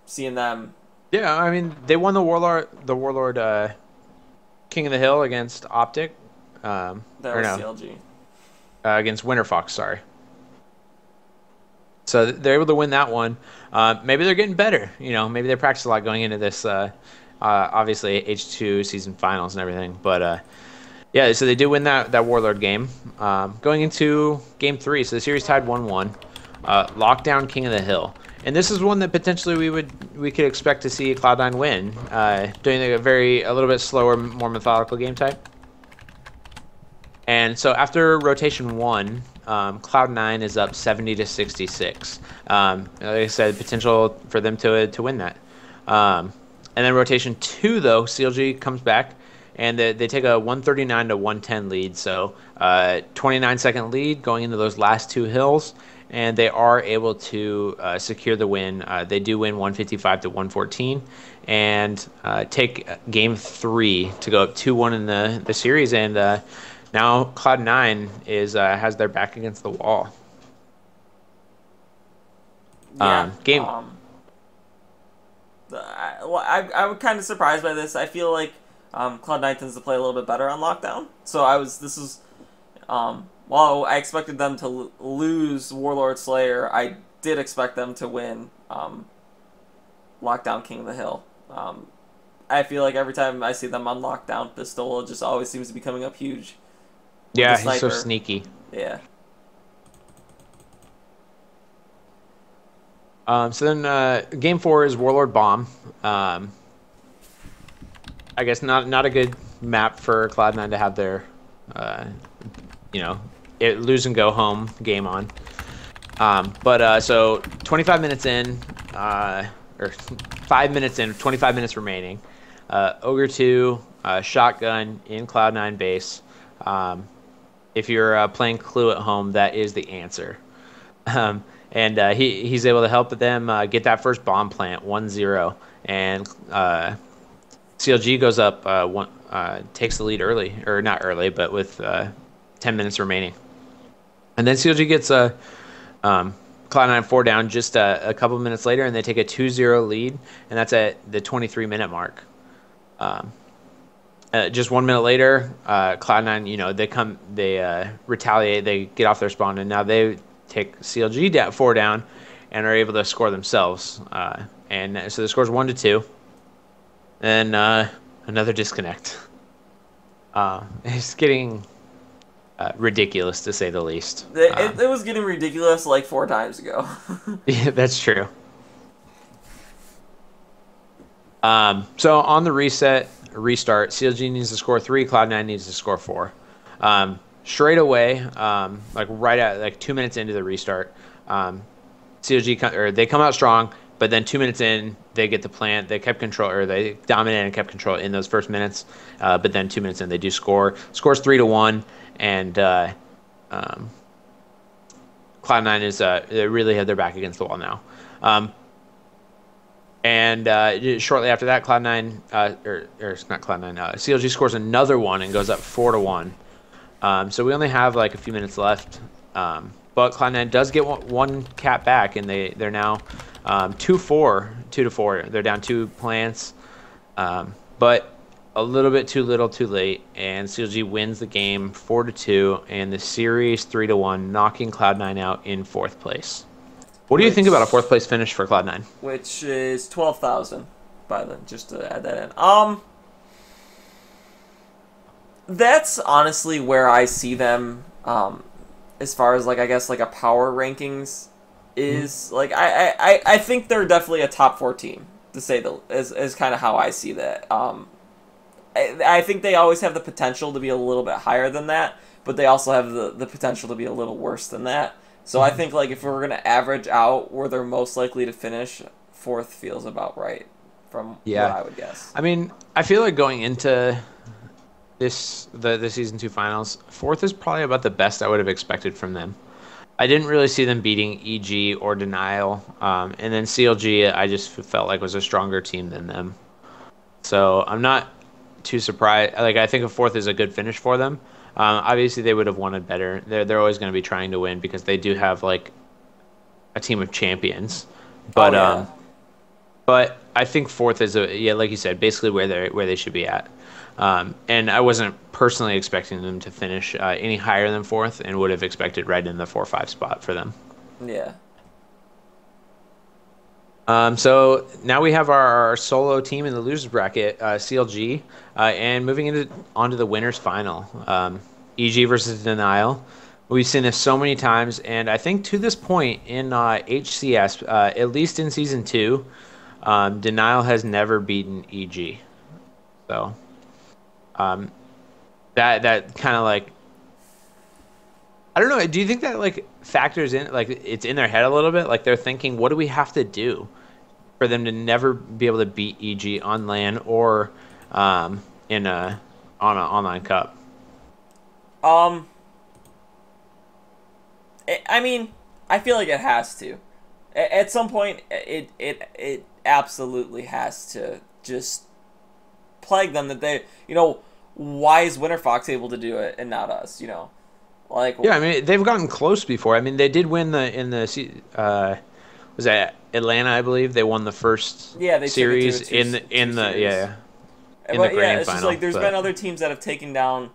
seeing them. Yeah, I mean, they won the Warlord King of the Hill against Optic. That was CLG. Against Winterfox, sorry. So they're able to win that one. Maybe they're getting better. Maybe they practice a lot going into this, obviously, H2 season finals and everything. But, yeah, so they did win that Warlord game. Going into Game 3, so the series tied 1-1. Lockdown King of the Hill. And this is one that potentially we could expect to see Cloud9 win, doing a little bit slower, more methodical game type. And so after rotation 1, Cloud9 is up 70-66. Like I said, potential for them to win that. And then rotation 2, though, CLG comes back, and they take a 139-110 lead. So 29-second lead going into those last 2 hills, and they are able to secure the win. They do win 155-114, and take Game 3 to go up 2-1 in the series. And now Cloud9 has their back against the wall. Yeah. I was kind of surprised by this. I feel like Cloud9 tends to play a little bit better on lockdown. So while I expected them to lose Warlord Slayer, I did expect them to win Lockdown King of the Hill. I feel like every time I see them on lockdown, Pistol just always seems to be coming up huge. Yeah, he's so sneaky. Yeah. So then Game 4 is Warlord Bomb. I guess not a good map for Cloud9 to have their, lose and go home game on. But so 25 minutes in, or 5 minutes in, 25 minutes remaining. Ogre 2, shotgun in Cloud9 base. If you're playing Clue at home, that is the answer. and he's able to help them get that first bomb plant 1-0, and CLG goes up takes the lead early, or not early, but with 10 minutes remaining, and then CLG gets Cloud9 4 down just a couple minutes later, and they take a 2-0 lead, and that's at the 23-minute mark. Just 1 minute later, Cloud9, they retaliate, they get off their spawn, and now they take CLG 4 down and are able to score themselves. And so the score's 1-2. And another disconnect. It's getting ridiculous, to say the least. It was getting ridiculous like 4 times ago. Yeah, that's true. So on the restart, CLG needs to score 3, Cloud9 needs to score 4. Straight away, like right at like 2 minutes into the restart, CLG they come out strong, but then 2 minutes in, they get the plant. They kept control, or they dominated and kept control in those first minutes. But then 2 minutes in, they do score. Scores 3-1, and Cloud9 is they really have their back against the wall now. And shortly after that, Cloud9, or it's not Cloud9, CLG scores another one and goes up 4-1. So we only have like a few minutes left. But Cloud9 does get one cap back, and they're now 2-4. They're down 2 plants, but a little bit too little, too late, and CLG wins the game 4-2, and the series 3-1, knocking Cloud9 out in 4th place. What do you think about a 4th place finish for Cloud9? Which is 12,000, by the just to add that in. That's honestly where I see them. As far as like, I guess like a power rankings is like, I think they're definitely a top 4 team, to say is kind of how I see that. I think they always have the potential to be a little bit higher than that, but they also have the potential to be a little worse than that. So I think like if we're gonna average out where they're most likely to finish, 4th feels about right from what I would guess. I mean, I feel like going into the season 2 finals, 4th is probably about the best I would have expected from them. I didn't really see them beating EG or Denial, and then CLG I just felt like was a stronger team than them. So I'm not too surprised. Like, I think a 4th is a good finish for them. Obviously they would have wanted better. They're always going to be trying to win because they do have like a team of champions. But but I think 4th is like you said, basically where they should be at. And I wasn't personally expecting them to finish any higher than 4th, and would have expected right in the 4-5 spot for them. Yeah. So now we have our solo team in the losers bracket, CLG, and moving onto the winners final, EG versus Denial. We've seen this so many times, and I think to this point in HCS, at least in season 2, Denial has never beaten EG. So that kind of like, I don't know. Do you think that like factors in, like it's in their head a little bit? Like they're thinking, what do we have to do for them to never be able to beat EG on LAN or on an online cup? I mean, I feel like it has to. At some point, it absolutely has to just plague them that they, why is Winterfox able to do it and not us? Like, yeah, I mean they've gotten close before. I mean they did win was that Atlanta? I believe they won the first series in the grand it's final. Just like there's been other teams that have taken down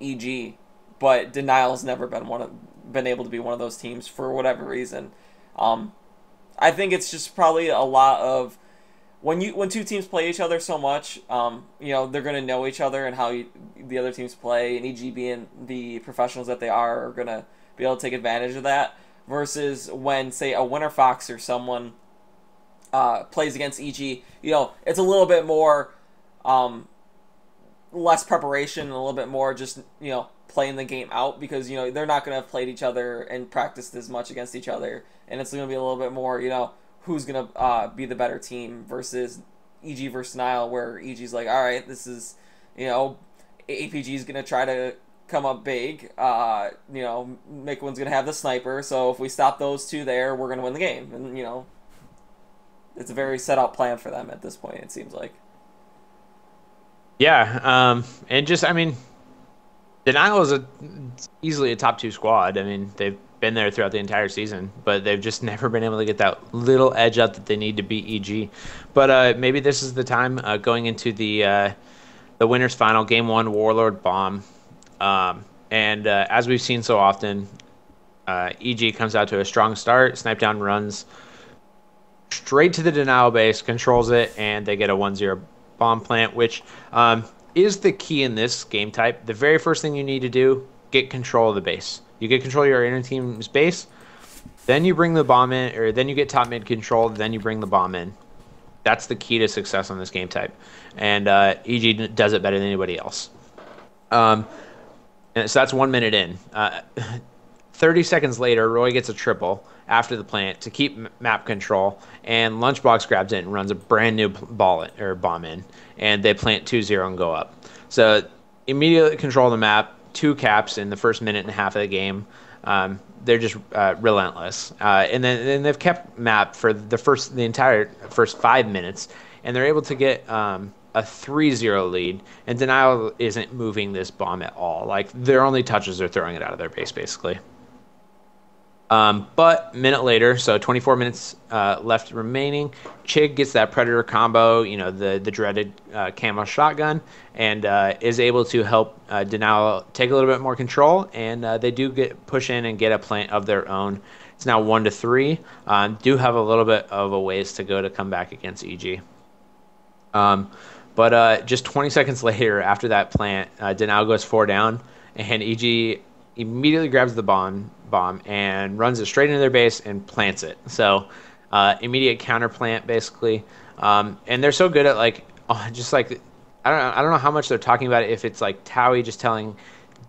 EG, but Denial's never been able to be one of those teams for whatever reason. I think it's just probably a lot of when two teams play each other so much, they're gonna know each other and how the other teams play, and EG being the professionals that they are gonna be able to take advantage of that. Versus when, say, a Winterfox or someone plays against EG, it's a little bit more less preparation and a little bit more just playing the game out, because they're not gonna have played each other and practiced as much against each other, and it's gonna be a little bit more who's going to be the better team versus EG versus Nile, where EG's like, all right, this is, APG's going to try to come up big. Mickwin's gonna have the sniper, so if we stop those two there, we're gonna win the game. And it's a very set out plan for them at this point. It seems like. Yeah, and just I mean, Denial is easily a top 2 squad. I mean, they've been there throughout the entire season, but they've just never been able to get that little edge up that they need to beat EG. But maybe this is the time going into the winners final, Game 1, Warlord Bomb. And as we've seen so often, EG comes out to a strong start. Snipe Down runs straight to the Denial base, controls it, and they get a 1-0 bomb plant, which is the key in this game type. The very first thing you need to do, get control of the base. You get control of your inner team's base, then you bring the bomb in, or then you get top mid control, then you bring the bomb in. That's the key to success on this game type. And EG does it better than anybody else. And so that's 1 minute in. 30 seconds later, Roy gets a triple after the plant to keep map control, and Lunchbox grabs it and runs a brand new bomb in, and they plant 2-0 and go up. So immediately control the map, 2 caps in the first minute and a half of the game. They're just relentless, and then they've kept map for the entire first 5 minutes, and they're able to get a 3-0 lead, and Denial isn't moving this bomb at all. Like, their only touches are throwing it out of their base, basically. But a minute later, so 24 minutes left remaining, Chig gets that Predator combo, the dreaded camo shotgun, and is able to help Denial take a little bit more control, and they do push in and get a plant of their own. It's now 1-3. Do have a little bit of a ways to go to come back against EG. But just 20 seconds later, after that plant, Denial goes 4 down, and EG immediately grabs the bomb and runs it straight into their base and plants it. So immediate counter plant, basically. And they're so good at I don't know how much they're talking about it, if it's like Towie just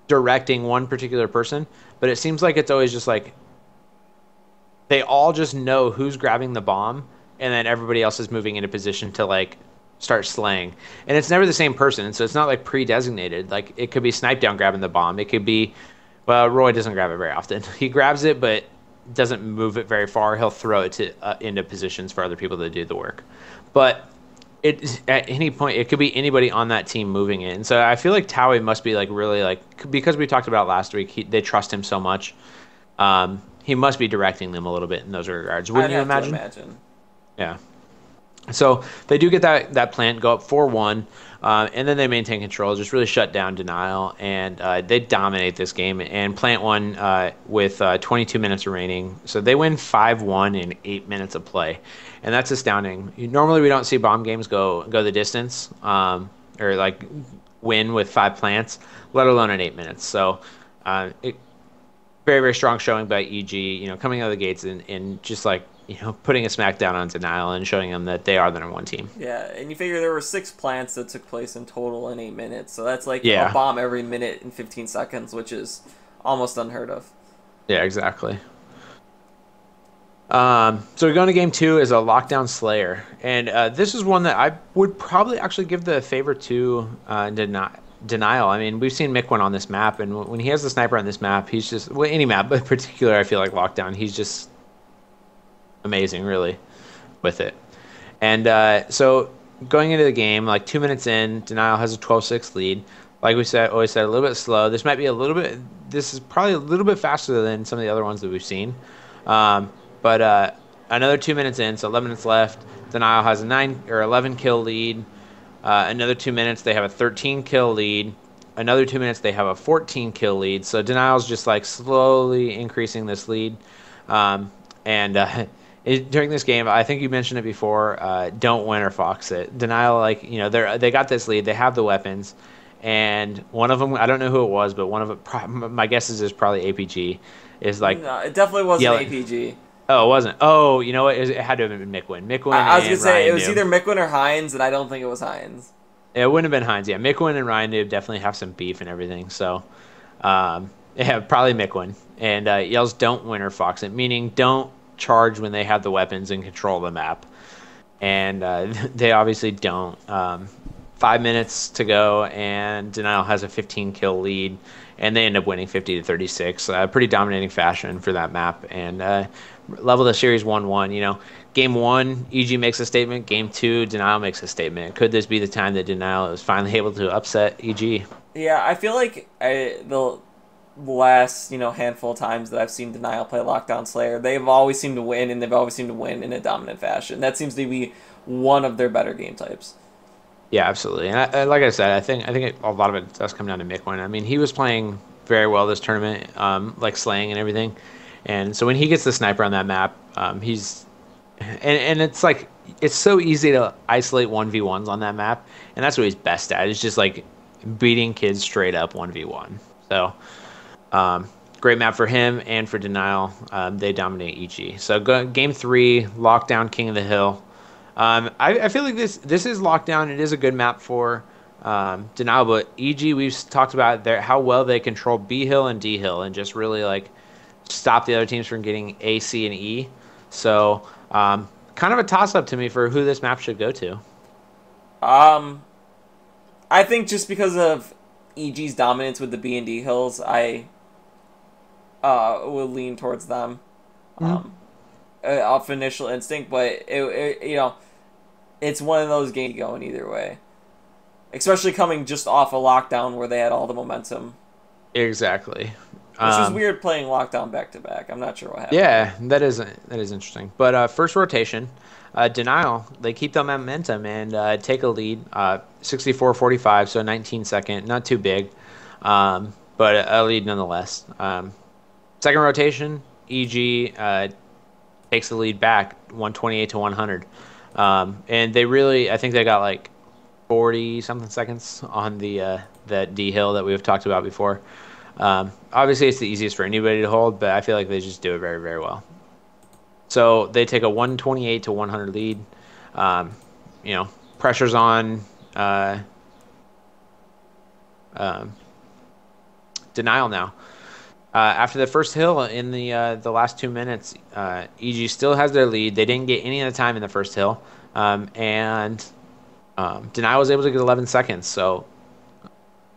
directing one particular person, but it seems like it's always just like they all just know who's grabbing the bomb, and then everybody else is moving into position to start slaying. And it's never the same person, so it's not like pre-designated. Like, it could be Snipe Down grabbing the bomb. It could be, well, Roy doesn't grab it very often. He grabs it, but doesn't move it very far. He'll throw it into positions for other people to do the work. But at any point, it could be anybody on that team moving it. And so I feel like Towie must be really because we talked about last week, they trust him so much. He must be directing them a little bit in those regards. Wouldn't you imagine? Yeah. So they do get that plant, go up 4-1, and then they maintain control, just really shut down Denial, and they dominate this game. And plant won with 22 minutes remaining. So they win 5-1 in 8 minutes of play, and that's astounding. Normally we don't see bomb games go the distance, or win with 5 plants, let alone in 8 minutes. So very, very strong showing by EG, coming out of the gates and just putting a smackdown on Denial and showing them that they are the #1 team. Yeah, and you figure there were 6 plants that took place in total in 8 minutes, so that's a bomb every minute in 15 seconds, which is almost unheard of. Yeah, exactly. So we go into game 2 as a Lockdown Slayer, and this is one that I would probably actually give the favor to Denial. I mean, we've seen Mickwin on this map, and when he has the sniper on this map, he's just, any map, but in particular, I feel like Lockdown, he's just amazing, really, with it. And so going into the game, 2 minutes in, Denial has a 12-6 lead. Like we always said, a little bit slow. This is probably a little bit faster than some of the other ones that we've seen. But another 2 minutes in, so 11 minutes left. Denial has a 9 or 11 kill lead. Another 2 minutes, they have a 13 kill lead. Another 2 minutes, they have a 14 kill lead. So Denial's just slowly increasing this lead. During this game, I think you mentioned it before, don't winter fox it. Denial, they got this lead, they have the weapons, and one of them, I don't know who it was, but one of them, my guess is probably APG, is No, it definitely wasn't APG. Oh, it wasn't. Oh, you know what? It had to have been Mickwin. I was going to say, it was either Mickwin or Hines, and I don't think it was Hines. It wouldn't have been Hines, yeah. Mickwin and Ryan Noob definitely have some beef and everything, so yeah, probably Mickwin. And yells, don't winter fox it, meaning don't charge when they have the weapons and control the map. And they obviously don't. 5 minutes to go, and Denial has a 15 kill lead, and they end up winning 50-36. Pretty dominating fashion for that map, and level the series 1-1. Game 1, EG makes a statement. Game 2, Denial makes a statement. Could this be the time that Denial is finally able to upset EG? Yeah, I feel like the last handful of times that I've seen Denial play Lockdown Slayer, they've always seemed to win, and they've always seemed to win in a dominant fashion. That seems to be one of their better game types. Yeah, absolutely. And like I said, I think a lot of it does come down to Mikwen. I mean, he was playing very well this tournament, like slaying and everything. And so when he gets the sniper on that map, he's and it's like it's so easy to isolate 1v1s on that map, and that's what he's best at. It's just like beating kids straight up 1v1. So great map for him and for Denial. They dominate EG. So game 3, Lockdown, King of the Hill. I feel like this is Lockdown. It is a good map for Denial, but EG, we've talked about how well they control B Hill and D Hill and just really like stop the other teams from getting A, C, and E. So kind of a toss-up to me for who this map should go to. I think just because of EG's dominance with the B and D hills, I will lean towards them. Off initial instinct, but it's one of those games going either way. Especially coming just off a Lockdown where they had all the momentum. Exactly. Which was weird playing Lockdown back to back. I'm not sure what happened. Yeah, that is interesting. But first rotation, Denial, they keep the momentum and take a lead, 64-45, so 19-second, not too big, but a lead nonetheless. Second rotation, EG takes the lead back, 128-100. And they really, I think they got like 40-something seconds on the D hill that we've talked about before. Obviously, it's the easiest for anybody to hold, but I feel like they just do it very, very well. So they take a 128-100 lead. Pressure's on Denial now. After the first hill in the last 2 minutes, EG still has their lead. They didn't get any of the time in the first hill, and Denial was able to get 11 seconds. So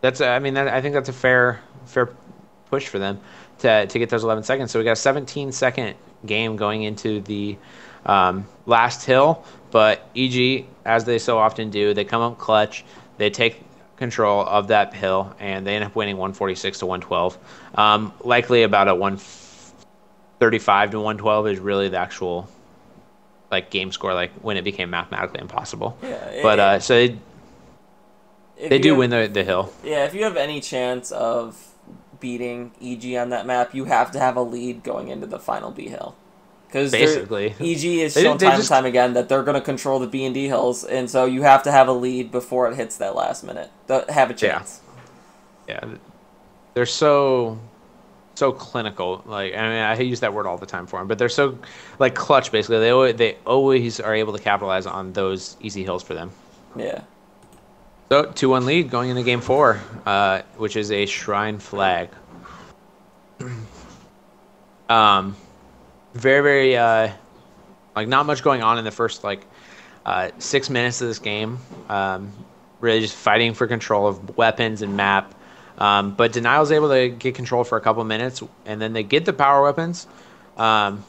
I think that's a fair push for them to get those 11 seconds. So we got a 17-second game going into the last hill, but EG, as they so often do, they come up clutch. They take control of that hill, and they end up winning 146-112. Likely about a 135-112 is really the actual game score, when it became mathematically impossible. Yeah, but so they do win the hill. Yeah, if you have any chance of beating EG on that map, you have to have a lead going into the final B hill. Because basically, EG is shown time and time again that they're going to control the B and D hills, and so you have to have a lead before it hits that last minute to have a chance. Yeah, they're so clinical. I use that word all the time for them, but they're so clutch. Basically, they always are able to capitalize on those easy hills for them. Yeah. So 2-1 lead going into game 4, which is a Shrine Flag. Very, very, not much going on in the first, 6 minutes of this game. Really just fighting for control of weapons and map. But Denial's able to get control for a couple minutes, and then they get the power weapons. When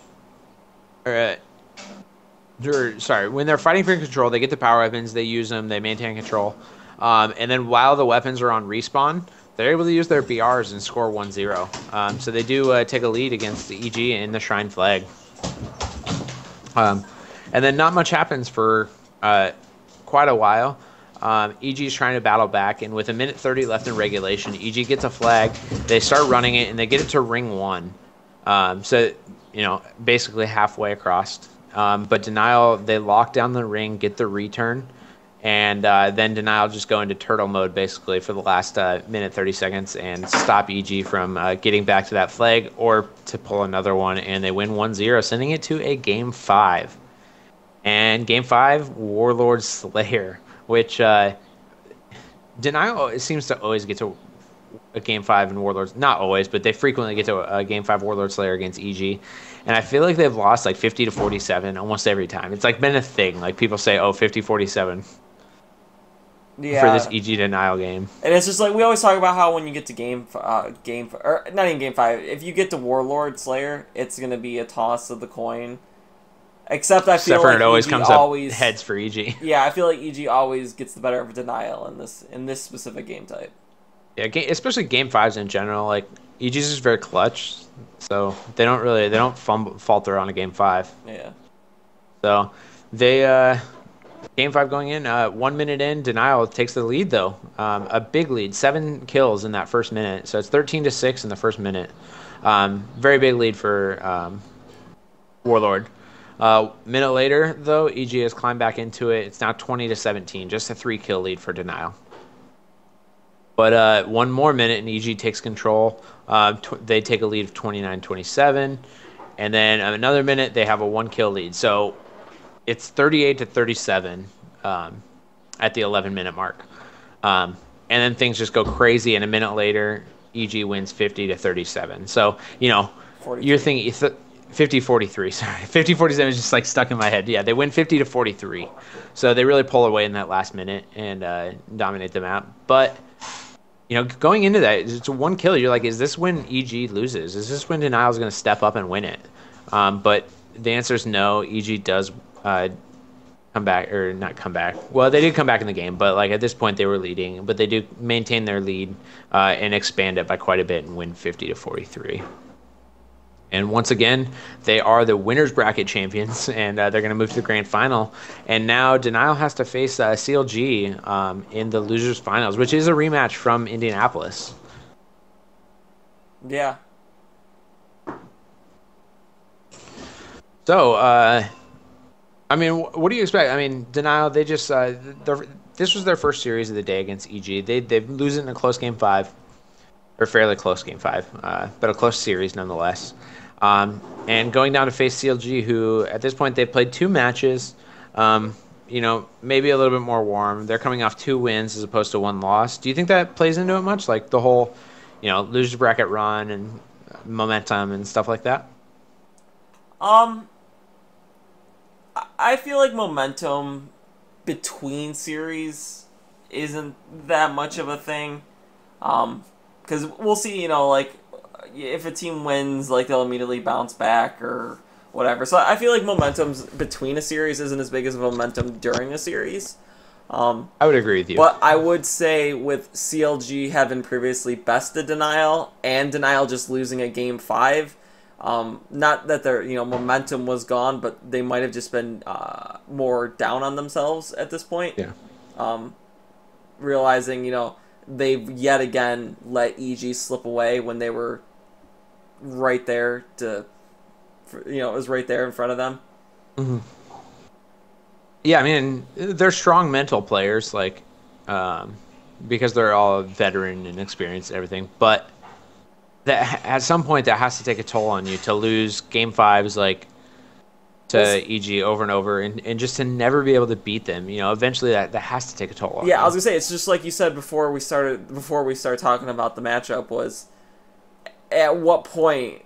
they're fighting for control, they get the power weapons, they use them, they maintain control. And then while the weapons are on respawn, they're able to use their BRs and score 1-0. So they do take a lead against the EG in the Shrine Flag. And then not much happens for quite a while. EG is trying to battle back, and with 1:30 left in regulation, EG gets a flag. They start running it, and they get it to ring 1. Basically halfway across. But Denial, they lock down the ring, get the return, and then Denial just go into turtle mode basically for the last 1:30 seconds and stop EG from getting back to that flag or to pull another one, and they win 1-0, sending it to a Game 5. And Game 5, Warlord Slayer, which Denial seems to always get to a Game 5 in Warlords. Not always, but they frequently get to a Game 5 Warlord Slayer against EG. And I feel like they've lost 50-47 almost every time. It's been a thing. People say, 50-47. for this Yeah. EG denial game. And it's just like we always talk about how when you get to or not even game 5, if you get to Warlord Slayer, it's gonna be a toss of the coin. Except I feel Except for like it always EG comes always up heads for EG. Yeah, I feel like EG always gets the better of a denial in this specific game type. Yeah, especially game fives in general. Like EG's just very clutch, so they don't falter on a game 5. Yeah. So they game 5 going in, 1 minute in, denial takes the lead though, a big lead, 7 kills in that first minute. So it's 13-6 in the first minute. Very big lead for Warlord. Minute later though, EG has climbed back into it. It's now 20-17, just a 3-kill lead for denial. But 1 more minute and EG takes control. They take a lead of 29-27, and then another minute they have a 1-kill lead. So it's 38-37 at the 11-minute mark. And then things just go crazy, and a minute later, EG wins 50-37. So, 43. You're thinking 50-43. Sorry, 50-47 is just like stuck in my head. Yeah, they win 50-43. So they really pull away in that last minute and dominate the map. But going into that, it's a 1 kill. You're like, is this when EG loses? Is this when Denial is going to step up and win it? But the answer is no. EG does come back, or not come back. Well, they did come back in the game, but like at this point they were leading. But they do maintain their lead and expand it by quite a bit and win 50-43. And once again, they are the winners bracket champions, and they're going to move to the grand final. And now Denial has to face CLG in the losers finals, which is a rematch from Indianapolis. Yeah. So, I mean, what do you expect? I mean, Denial, they just this was their first series of the day against EG. They lose it in a close game 5, or fairly close game 5, but a close series nonetheless. And going down to face CLG, who at this point they've played 2 matches, maybe a little bit more warm. They're coming off 2 wins as opposed to 1 loss. Do you think that plays into it much, like the whole, losers bracket run and momentum and stuff like that? I feel like momentum between series isn't that much of a thing. Because we'll see, if a team wins, like, they'll immediately bounce back or whatever. So I feel like momentum's between a series isn't as big as momentum during a series. I would agree with you. But I would say with CLG having previously bested Denial and Denial just losing a game 5, not that their momentum was gone, but they might have just been more down on themselves at this point. Yeah. Realizing they've yet again let EG slip away when they were right there it was right there in front of them. Mm-hmm. Yeah, I mean, they're strong mental players, like, because they're all veteran and experienced and everything. But that at some point that has to take a toll on you to lose game 5s like to EG over and over, and just to never be able to beat them. Eventually that has to take a toll on you. Yeah, I was gonna say, it's just like you said before we started talking about the matchup, was at what point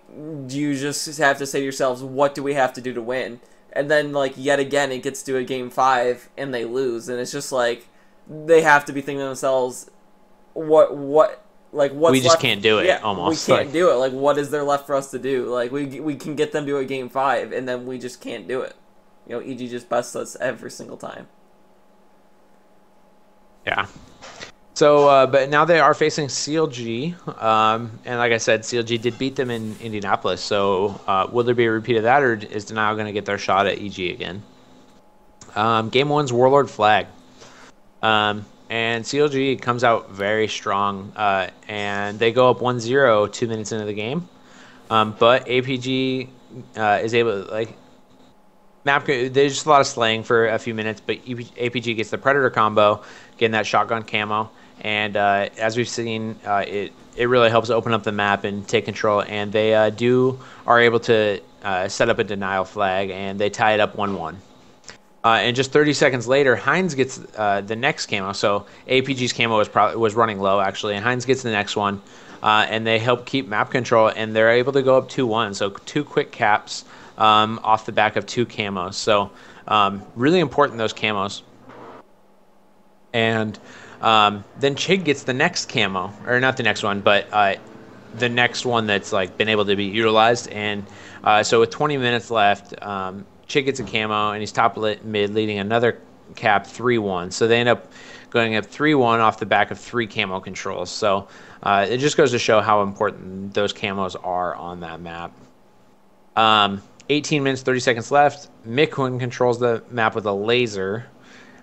do you just have to say to yourselves, what do we have to do to win? And then, like, yet again, it gets to a game 5 and they lose, and it's just like they have to be thinking to themselves, what's we just left? Can't do it. Yeah, almost we can't do it. Like, what is there left for us to do? Like, we can get them to a game 5, and then we just can't do it. EG just bests us every single time. Yeah. So, but now they are facing CLG, and like I said, CLG did beat them in Indianapolis. So, will there be a repeat of that, or is Denial going to get their shot at EG again? Game 1's Warlord Flag, and CLG comes out very strong, and they go up 1-0 2 minutes into the game. But APG is able to, there's just a lot of slaying for a few minutes, but APG gets the Predator combo, getting that shotgun camo. And as we've seen, it really helps open up the map and take control. And they are able to set up a Denial flag, and they tie it up 1-1. And just 30 seconds later, Heinz gets the next camo. So APG's camo was running low, actually, and Heinz gets the next one. And they help keep map control, and they're able to go up 2-1. So 2 quick caps off the back of 2 camos. So really important, those camos. And then Chig gets the next camo, or not the next one, but the next one that's like been able to be utilized. And so with 20 minutes left, Chig gets a camo, and he's top mid, leading another cap 3-1. So they end up going up 3-1 off the back of 3 camo controls. So it just goes to show how important those camos are on that map. 18 minutes, 30 seconds left. Miquin controls the map with a laser.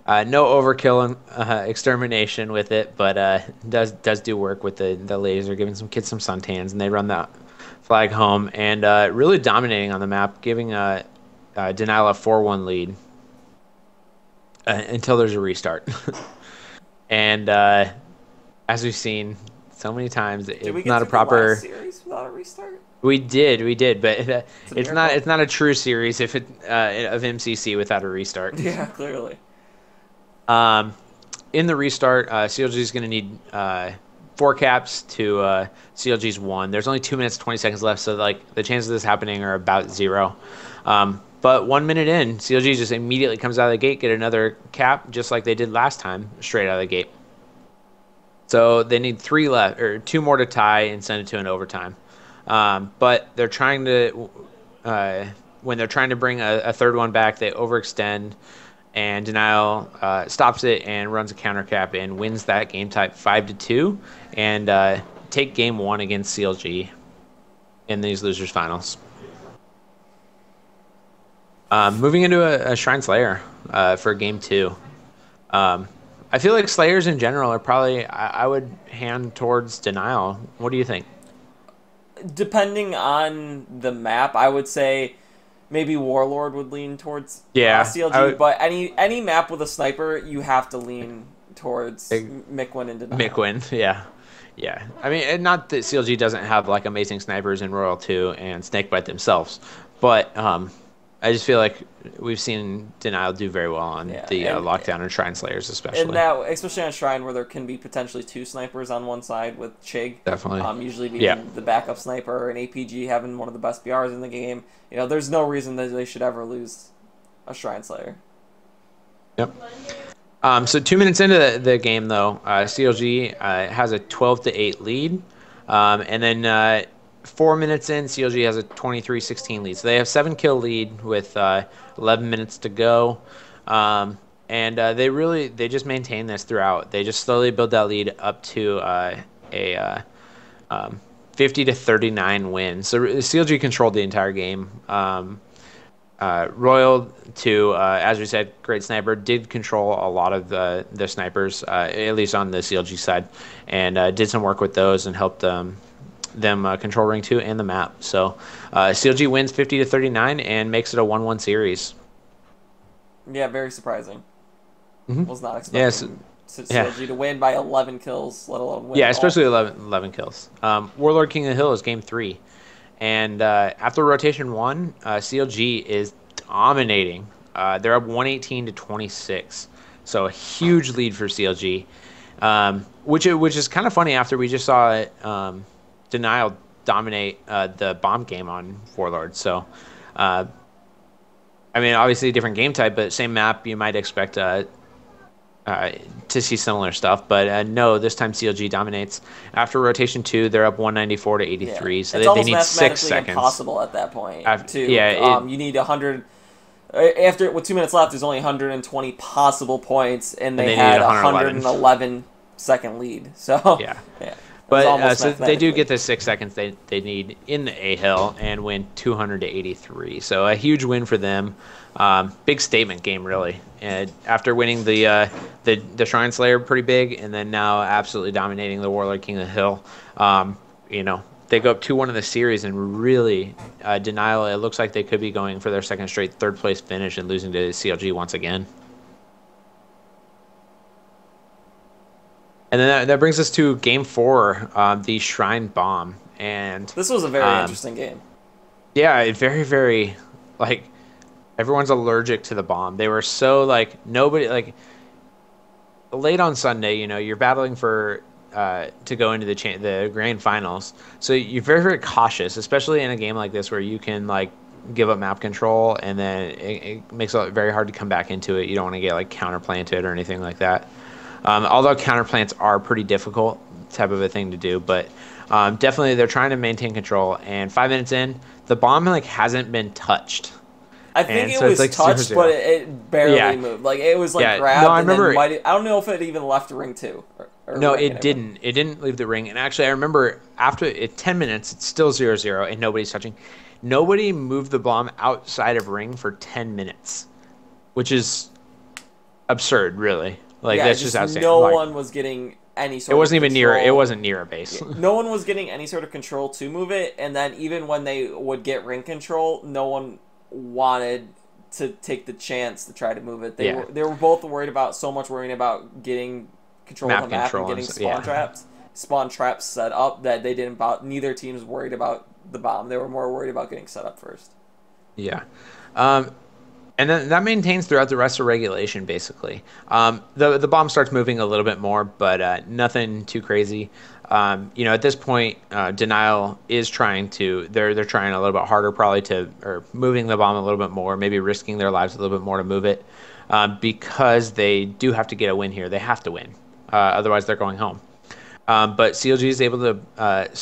No overkill and extermination with it, but does do work with the laser, giving some kids some suntans, and they run that flag home, and really dominating on the map, giving Denial a 4-1 lead until there's a restart. And as we've seen so many times, it's not a proper last series without a restart. We did, but it's not a true series if it of MCC without a restart. Yeah, clearly. In the restart, CLG is going to need 4 caps to CLG's 1. There's only 2 minutes 20 seconds left, so like the chances of this happening are about 0. But 1 minute in, CLG just immediately comes out of the gate, get another cap, just like they did last time, straight out of the gate. So they need 3 left, or 2 more to tie and send it to an overtime. But they're trying to, when they're trying to bring a third one back, they overextend, and Denial stops it and runs a counter cap and wins that game type 5-2, and take game 1 against CLG in these losers finals. Moving into a Shrine Slayer for game 2. I feel like Slayers in general are probably, I would hand towards Denial. What do you think? Depending on the map, I would say maybe Warlord would lean towards CLG, but any map with a sniper, you have to lean towards Miquin and Denial. Miquin, yeah. I mean, not that CLG doesn't have like amazing snipers in Royal 2 and Snakebite themselves, but I just feel like we've seen Denial do very well on the lockdown and Shrine Slayers, especially. And now, especially on Shrine, where there can be potentially 2 snipers on one side with Chig. Definitely. Usually being the backup sniper, and APG having one of the best BRs in the game. You know, there's no reason that they should ever lose a Shrine Slayer. Yep. So 2 minutes into the game, though, CLG has a 12-8 lead, and then 4 minutes in, CLG has a 23-16 lead. So they have 7-kill lead with 11 minutes to go, and they just maintain this throughout. They just slowly build that lead up to a 50-39 win. So CLG controlled the entire game. Royal, to as we said, great sniper, did control a lot of the snipers, at least on the CLG side, and did some work with those and helped them control Ring 2 and the map. So CLG wins 50-39 and makes it a 1-1 series. Yeah, very surprising. Mm-hmm. Was not expecting CLG to win by 11 kills, let alone win. Yeah, especially 11 kills. Warlord King of the Hill is game 3. And after rotation 1, CLG is dominating. They're up 118-26. So a huge lead for CLG, which is kind of funny after we just saw it, Denial dominate the bomb game on Warlord. So, I mean, obviously a different game type, but same map, you might expect to see similar stuff. But no, this time CLG dominates. After rotation 2, they're up 194-83. So they need 6 seconds. Impossible at that point. You need 100. After with 2 minutes left, there's only 120 possible points, and they had a 111-second lead. So yeah. But so they do get the 6 seconds they need in the A-Hill and win 200-83. So a huge win for them. Big statement game, really. And after winning the Shrine Slayer pretty big, and then now absolutely dominating the Warlord King of the Hill, they go up 2-1 in the series, and really Denial, it looks like they could be going for their second straight third-place finish and losing to CLG once again. And then that brings us to game 4, the Shrine Bomb. And this was a very interesting game. Yeah, very, very, everyone's allergic to the bomb. They were so, nobody, late on Sunday, you're battling for, to go into the grand finals. So you're very, very cautious, especially in a game like this where you can, give up map control, and then it makes it very hard to come back into it. You don't want to get, counterplanted or anything like that. Although counterplants are pretty difficult type of a thing to do, but definitely they're trying to maintain control. And 5 minutes in, the bomb like hasn't been touched. I think And it so it's was like touched, 0-0. but it barely Yeah, moved. Like it was like yeah. No, grabbed I and then remember. I don't know if it even left ring two. Or No, ring it anyway. didn't. It didn't leave the ring. And actually, I remember after 10 minutes, it's still 0-0, and nobody's touching. Nobody moved the bomb outside of ring for 10 minutes, which is absurd, really. Like Yeah, that's just outstanding. no Like, one was getting any it sort wasn't of even near. It control. wasn't near a base. No one was getting any sort of control to move it, and then even when they would get ring control, no one wanted to take the chance to try to move it. They were both worried about worrying about getting control of the map and getting spawn traps set up that they didn't. Neither team was worried about the bomb. They were more worried about getting set up first. Yeah. And then that maintains throughout the rest of regulation, basically. The bomb starts moving a little bit more, but nothing too crazy. At this point, Denial is trying to. They're trying a little bit harder, probably or moving the bomb a little bit more, maybe risking their lives a little bit more to move it, because they do have to get a win here. They have to win, otherwise they're going home. But CLG is able to,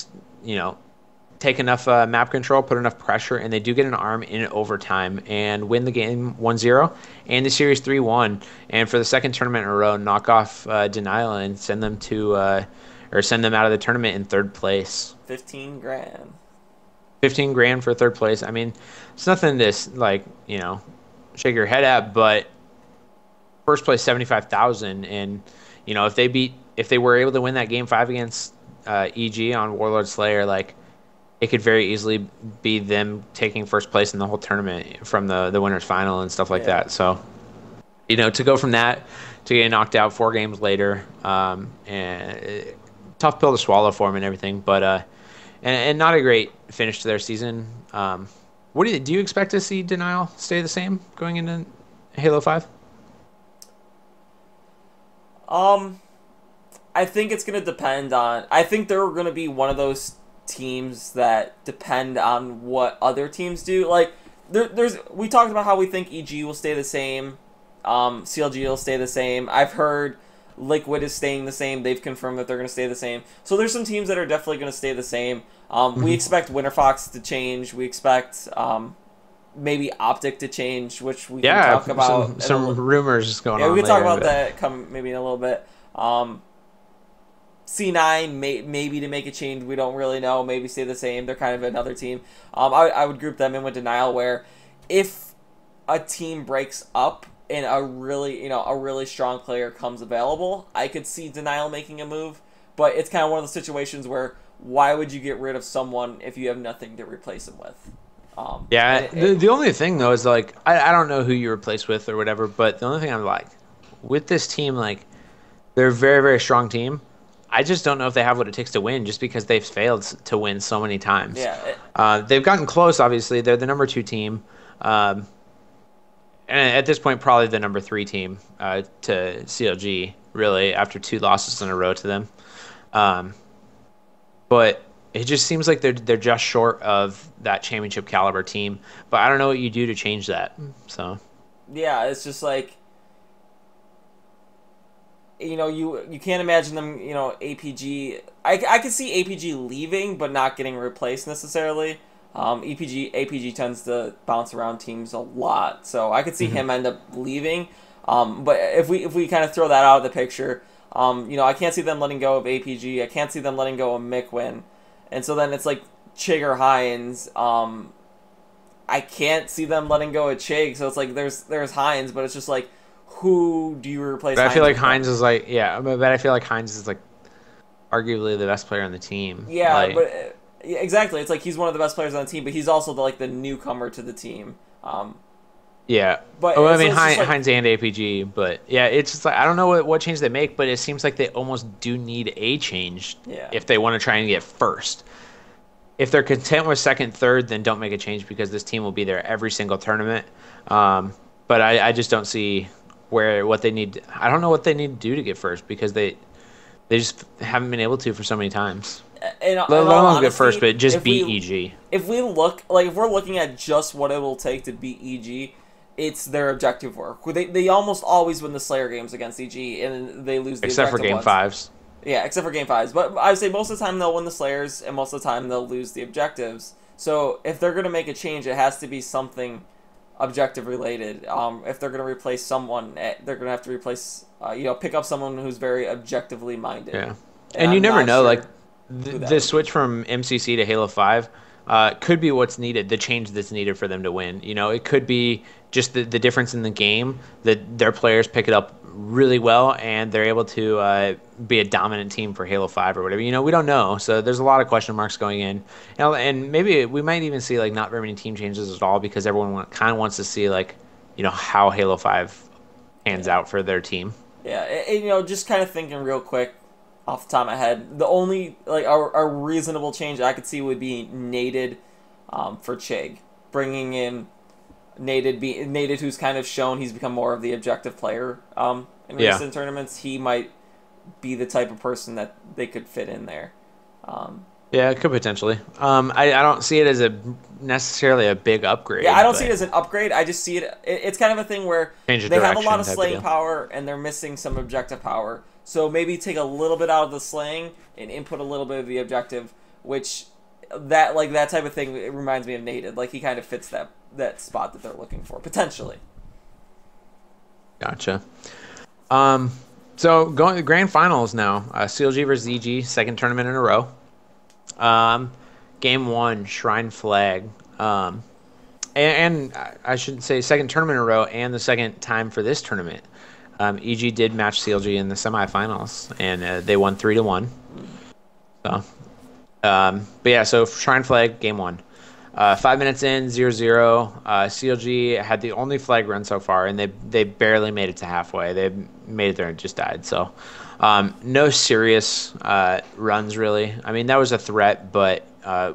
take enough map control, put enough pressure, and they do get an arm in overtime and win the game 1-0 and the series 3-1. And for the second tournament in a row, knock off Denial and send them send them out of the tournament in third place. 15 grand. 15 grand for third place. I mean, it's nothing to shake your head at, but first place 75,000, and if they were able to win that game 5 against EG on Warlord Slayer, like, it could very easily be them taking first place in the whole tournament from the winners final and stuff like that. So, to go from that to getting knocked out 4 games later, and tough pill to swallow for them and everything, but and not a great finish to their season. What do you expect to see Denial stay the same going into Halo 5? I think it's going to depend on. I think they're going to be one of those teams that depend on what other teams do. Like we talked about how we think EG will stay the same, CLG will stay the same. I've heard Liquid is staying the same. They've confirmed that they're going to stay the same. So there's some teams that are definitely going to stay the same. We expect WinterFox to change. We expect maybe Optic to change, which we can talk about. Some rumors going on. Yeah, we can later, talk about that maybe in a little bit. C9 maybe to make a change. We don't really know. Maybe stay the same. They're kind of another team. I would group them in with Denial, where if a team breaks up and a really strong player comes available, I could see Denial making a move. But it's kind of one of those situations where why would you get rid of someone if you have nothing to replace them with? The only thing though is, like, I don't know who you replace with or whatever, but the only thing I'm like with this team, like, they're a very, very strong team. I just don't know if they have what it takes to win, just because they've failed to win so many times. They've gotten close, obviously. They're the number 2 team. And at this point, probably the number 3 team to CLG, really, after 2 losses in a row to them. But it just seems like they're just short of that championship caliber team. But I don't know what you do to change that. So yeah, it's just like, you can't imagine them, APG. I could see APG leaving, but not getting replaced necessarily. APG tends to bounce around teams a lot, so I could see him end up leaving. But if we kind of throw that out of the picture, I can't see them letting go of APG. I can't see them letting go of Mikwin, and so then it's like Chig or Hines. I can't see them letting go of Chig, so it's like there's Hines, but it's just like, who do you replace? But I feel like Hines is like, but I feel like Hines is like arguably the best player on the team. Yeah, like, but exactly, it's like he's one of the best players on the team, but he's also the newcomer to the team. But I mean, Hines and APG, but yeah, it's just like, I don't know what change they make, but it seems like they almost do need a change if they want to try and get first. If they're content with second, third, then don't make a change, because this team will be there every single tournament. But I just don't see what they need. I don't know what they need to do to get first, because they just haven't been able to for so many times. Let alone get first, but just beat EG. If we're looking at just what it will take to beat EG, it's their objective work. They almost always win the Slayer games against EG, and they lose the Except for objective game ones. fives. Yeah, except for game fives. But I would say most of the time they'll win the Slayers, and most of the time they'll lose the objectives. So if they're going to make a change, it has to be something objective related. If they're going to replace someone, they're going to have to replace, pick up someone who's very objectively minded. Yeah. And you I'm never not know, sure like, who that the would switch from MCC to Halo 5 could be what's needed, the change that's needed for them to win. You know, it could be just the difference in the game that their players pick it up really well and they're able to be a dominant team for Halo 5 or whatever. You know, we don't know. So there's a lot of question marks going in. And maybe we might even see, like, not very many team changes at all because everyone kind of wants to see, like, you know, how Halo 5 pans out for their team. Yeah, and, just kind of thinking real quick off the top of my head, the only, like, a reasonable change I could see would be Naded for Chig. Bringing in Naded, who's kind of shown he's become more of the objective player in recent tournaments. He might be the type of person that they could fit in there. Yeah, it could potentially. I don't see it as necessarily a big upgrade. Yeah, I don't see it as an upgrade. I just see it. It's kind of a thing where they have a lot of slaying power and they're missing some objective power. So maybe take a little bit out of the slaying and input a little bit of the objective, which that type of thing, it reminds me of Naded. Like, he kind of fits that spot that they're looking for potentially. Gotcha. So going to the grand finals now. CLG versus EG, second tournament in a row. Game 1, Shrine Flag. And I should say second tournament in a row and the second time for this tournament. EG did match CLG in the semifinals, and they won 3-1. So, but yeah, so Shrine Flag, game 1. 5 minutes in, 0-0. CLG had the only flag run so far, and they barely made it to halfway. They made it there and just died. So, no serious runs, really. I mean, that was a threat, but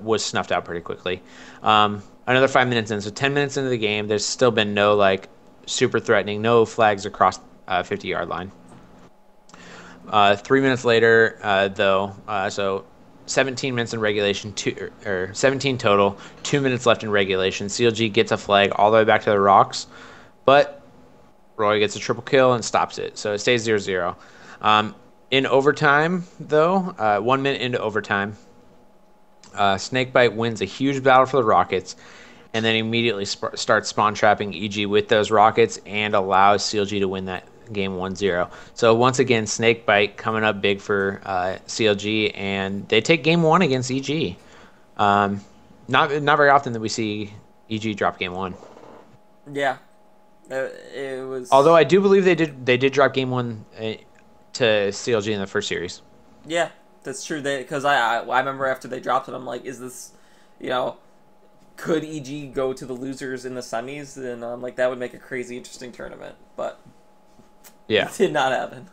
was snuffed out pretty quickly. Another 5 minutes in, so 10 minutes into the game, there's still been no, like, super threatening, no flags across 50-yard line. 3 minutes later, though, so 17 minutes in regulation, 17 total, 2 minutes left in regulation. CLG gets a flag all the way back to the rocks, but Roy gets a triple kill and stops it, so it stays 0-0. In overtime, though, 1 minute into overtime, Snakebite wins a huge battle for the Rockets, and then immediately starts spawn trapping EG with those rockets and allows CLG to win that game 1-0. So once again, Snakebite coming up big for CLG, and they take game 1 against EG. Not very often that we see EG drop game 1. Yeah, it was. Although I do believe they did drop game 1 to CLG in the first series. Yeah, that's true. Because I remember after they dropped it, I'm like, is this, could EG go to the losers in the semis? And I'm like, that would make a crazy interesting tournament. But yeah, it did not happen.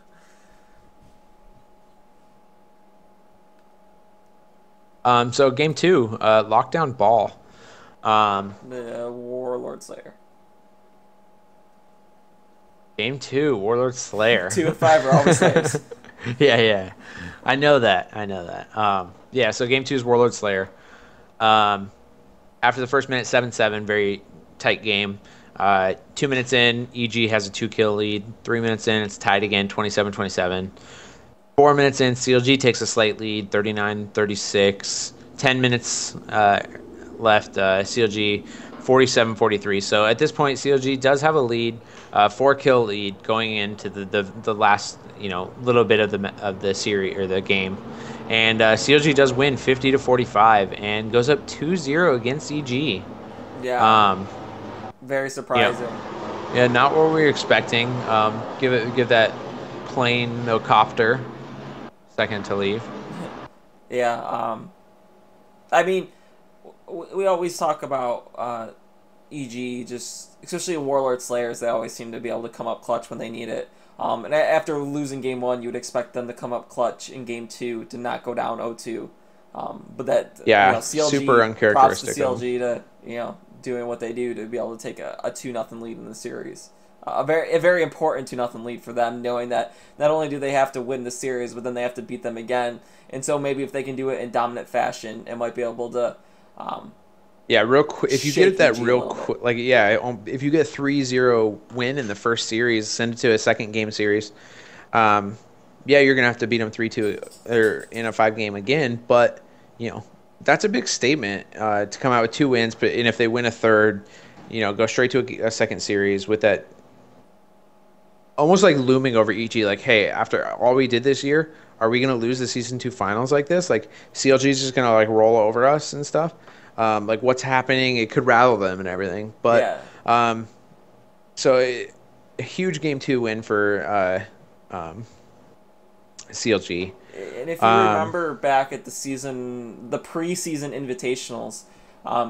So game 2, lockdown ball. The Warlord Slayer. Game 2, Warlord Slayer. 2 and 5 are always Slayers. Yeah. I know that. Yeah, so game 2 is Warlord Slayer. After the first minute, 7-7, very tight game. 2 minutes in, EG has a 2-kill lead. 3 minutes in, it's tied again, 27-27. 4 minutes in, CLG takes a slight lead, 39-36. 10 minutes left, CLG 47-43. So at this point, CLG does have a lead, 4-kill lead going into the last little bit of the series or the game, and CLG does win 50-45 and goes up 2-0 against EG. Yeah. Very surprising. Yeah, not what we were expecting. Give that plane no copter second to leave. Yeah. I mean, we always talk about EG, just especially Warlord Slayers. They always seem to be able to come up clutch when they need it. And after losing game 1, you would expect them to come up clutch in game 2 to not go down 0-2. But that CLG, super uncharacteristic. Props to CLG to doing what they do to be able to take a 2-0 lead in the series. A very important 2-0 lead for them, knowing that not only do they have to win the series, but then they have to beat them again. And so maybe if they can do it in dominant fashion, it might be able to Yeah, real quick. If you get shake that EG a real little bit. quick, like yeah, if you get 3-0 win in the first series, send it to a second game series. Um, yeah, you're gonna have to beat them 3-2 or in a 5 game again. But you know that's a big statement to come out with 2 wins. But and if they win a third, go straight to a second series with that almost like looming over EG. Like, hey, after all we did this year, are we gonna lose the season 2 finals like this? Like CLG is just gonna like roll over us and stuff. Like what's happening? It could rattle them and everything. But Yeah. um, so a huge game 2 win for CLG. And if you Um, remember back at the preseason invitationals,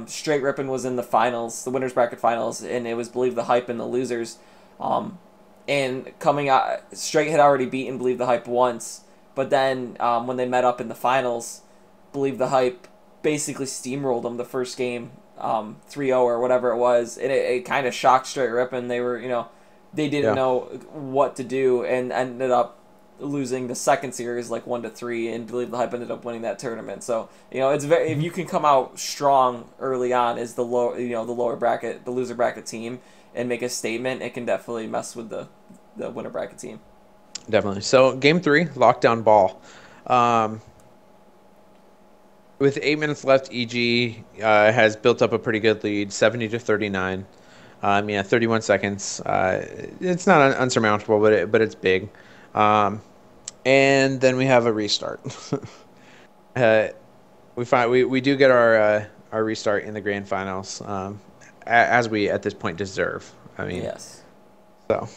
Straight Rippin was in the finals, the winners bracket finals, and it was Believe the Hype and the losers. Um, and coming out, Straight had already beaten Believe the Hype once, but then when they met up in the finals, Believe the Hype basically steamrolled them the first game, 3-0 or whatever it was, and it kind of shocked Straight Rippin. They were, they didn't yeah, know what to do and ended up losing the second series like 1-3, and Believe the Hype ended up winning that tournament. So it's very, if you can come out strong early on as the low the lower bracket, the loser bracket team, and make a statement, it can definitely mess with the winner bracket team. definitely. So game 3, lockdown ball. Um, with 8 minutes left, EG has built up a pretty good lead, 70-39. Yeah, 31 seconds. It's not unsurmountable, but it's big. Um, and then we have a restart. uh, we do get our restart in the grand finals, as we at this point deserve. I mean, Yes. so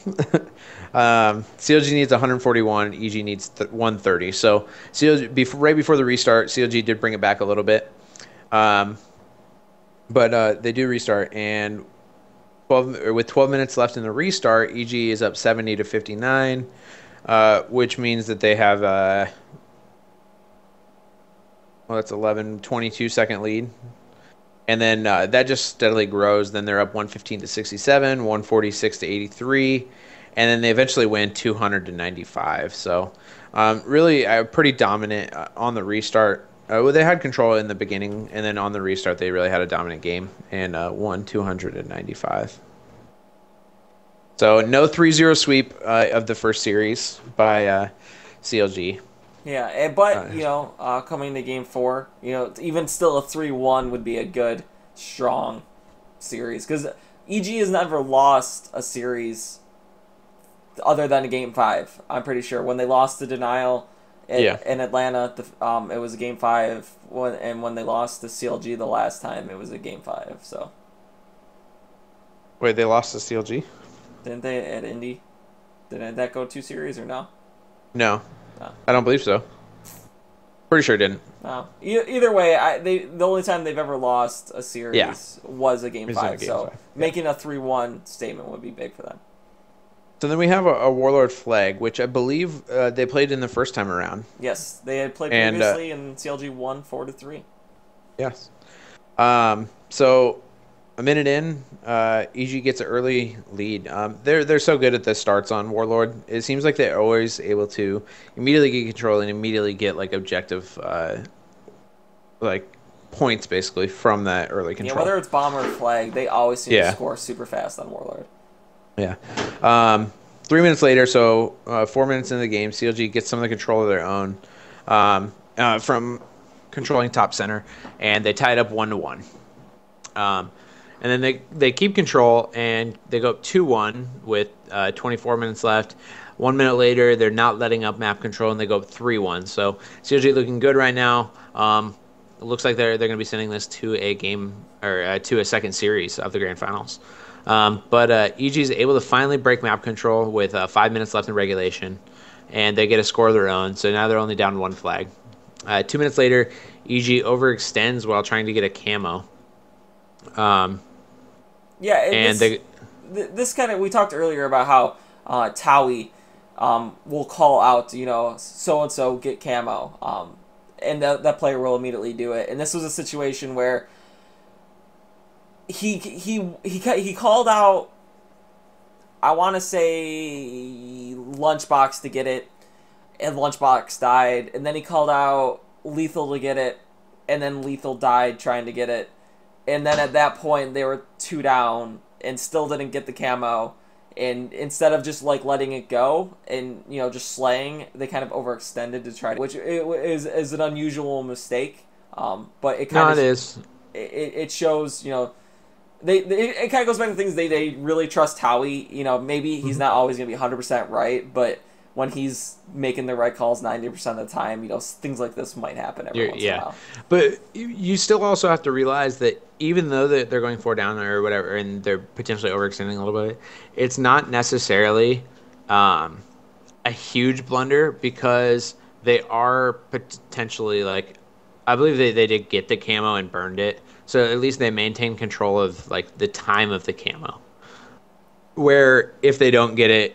CLG needs 141, EG needs 130. So CLG right before the restart, CLG did bring it back a little bit, um, but they do restart, and 12 minutes left in the restart, EG is up 70-59, which means that they have well, that's 11, 22-second lead. And then that just steadily grows. Then they're up 115-67, 146-83, and then they eventually win 200-95. So really pretty dominant on the restart. Well, they had control in the beginning, and then on the restart they really had a dominant game and won 295. So no 3-0 sweep of the first series by CLG. Yeah, but Uh, coming to game 4, even still a 3-1 would be a good, strong series, because EG has never lost a series other than a game 5. I'm pretty sure when they lost to Denial yeah. in Atlanta, it was a game 5. When they lost to CLG the last time, it was a game 5. So Wait, they lost to CLG? didn't they at Indy? Didn't that go 2 series or no? No, No. I don't believe so. Pretty sure it didn't. No. Either way, the only time they've ever lost a Yeah. series was a game It's in a 5. game So 5. Yeah. making a 3-1 statement would be big for them. So then we have a Warlord flag, which I believe they played in the first time around. Yes, they had played And previously, and CLG won 4-3. yes. So a minute in, EG gets an early lead. They're so good at the starts on Warlord. It seems like they're always able to immediately get control and immediately get like objective, like points basically from that early Yeah, control. whether it's bomb or flag, they always seem to Yeah. score super fast on Warlord. Yeah. 3 minutes later, so 4 minutes into the game, CLG gets some of the control of their own from controlling top center, and they tie it up 1-1. And then they keep control, and they go up 2-1 with 24 minutes left. 1 minute later, they're not letting up map control, and they go up 3-1. So CLG looking good right now. It looks like they're going to be sending this to a game or to a second series of the grand finals. But EG is able to finally break map control with 5 minutes left in regulation, and they get a score of their own. So now they're only down 1 flag. 2 minutes later, EG overextends while trying to get a camo. Yeah, And this kind of, we talked earlier about how Towie will call out, so and so get camo, and that player will immediately do it. And this was a situation where he called out, I want to say Lunchbox to get it, and Lunchbox died, and then he called out Lethal to get it, and then Lethal died trying to get it. and then at that point they were 2 down and still didn't get the camo. And instead of just like letting it go and just slaying, they kind of overextended to try to, which is an unusual mistake. But it kind of is. It shows it kind of goes back to things they really trust Howie. Maybe he's not always gonna be 100% right, but when he's making the right calls 90% of the time, things like this might happen every once in a while. But you still also have to realize that even though they're going 4 down or whatever, and they're potentially overextending a little bit, it's not necessarily a huge blunder because they are potentially like, I believe they did get the camo and burned it, so at least they maintain control of like the time of the camo. Where if they don't get it,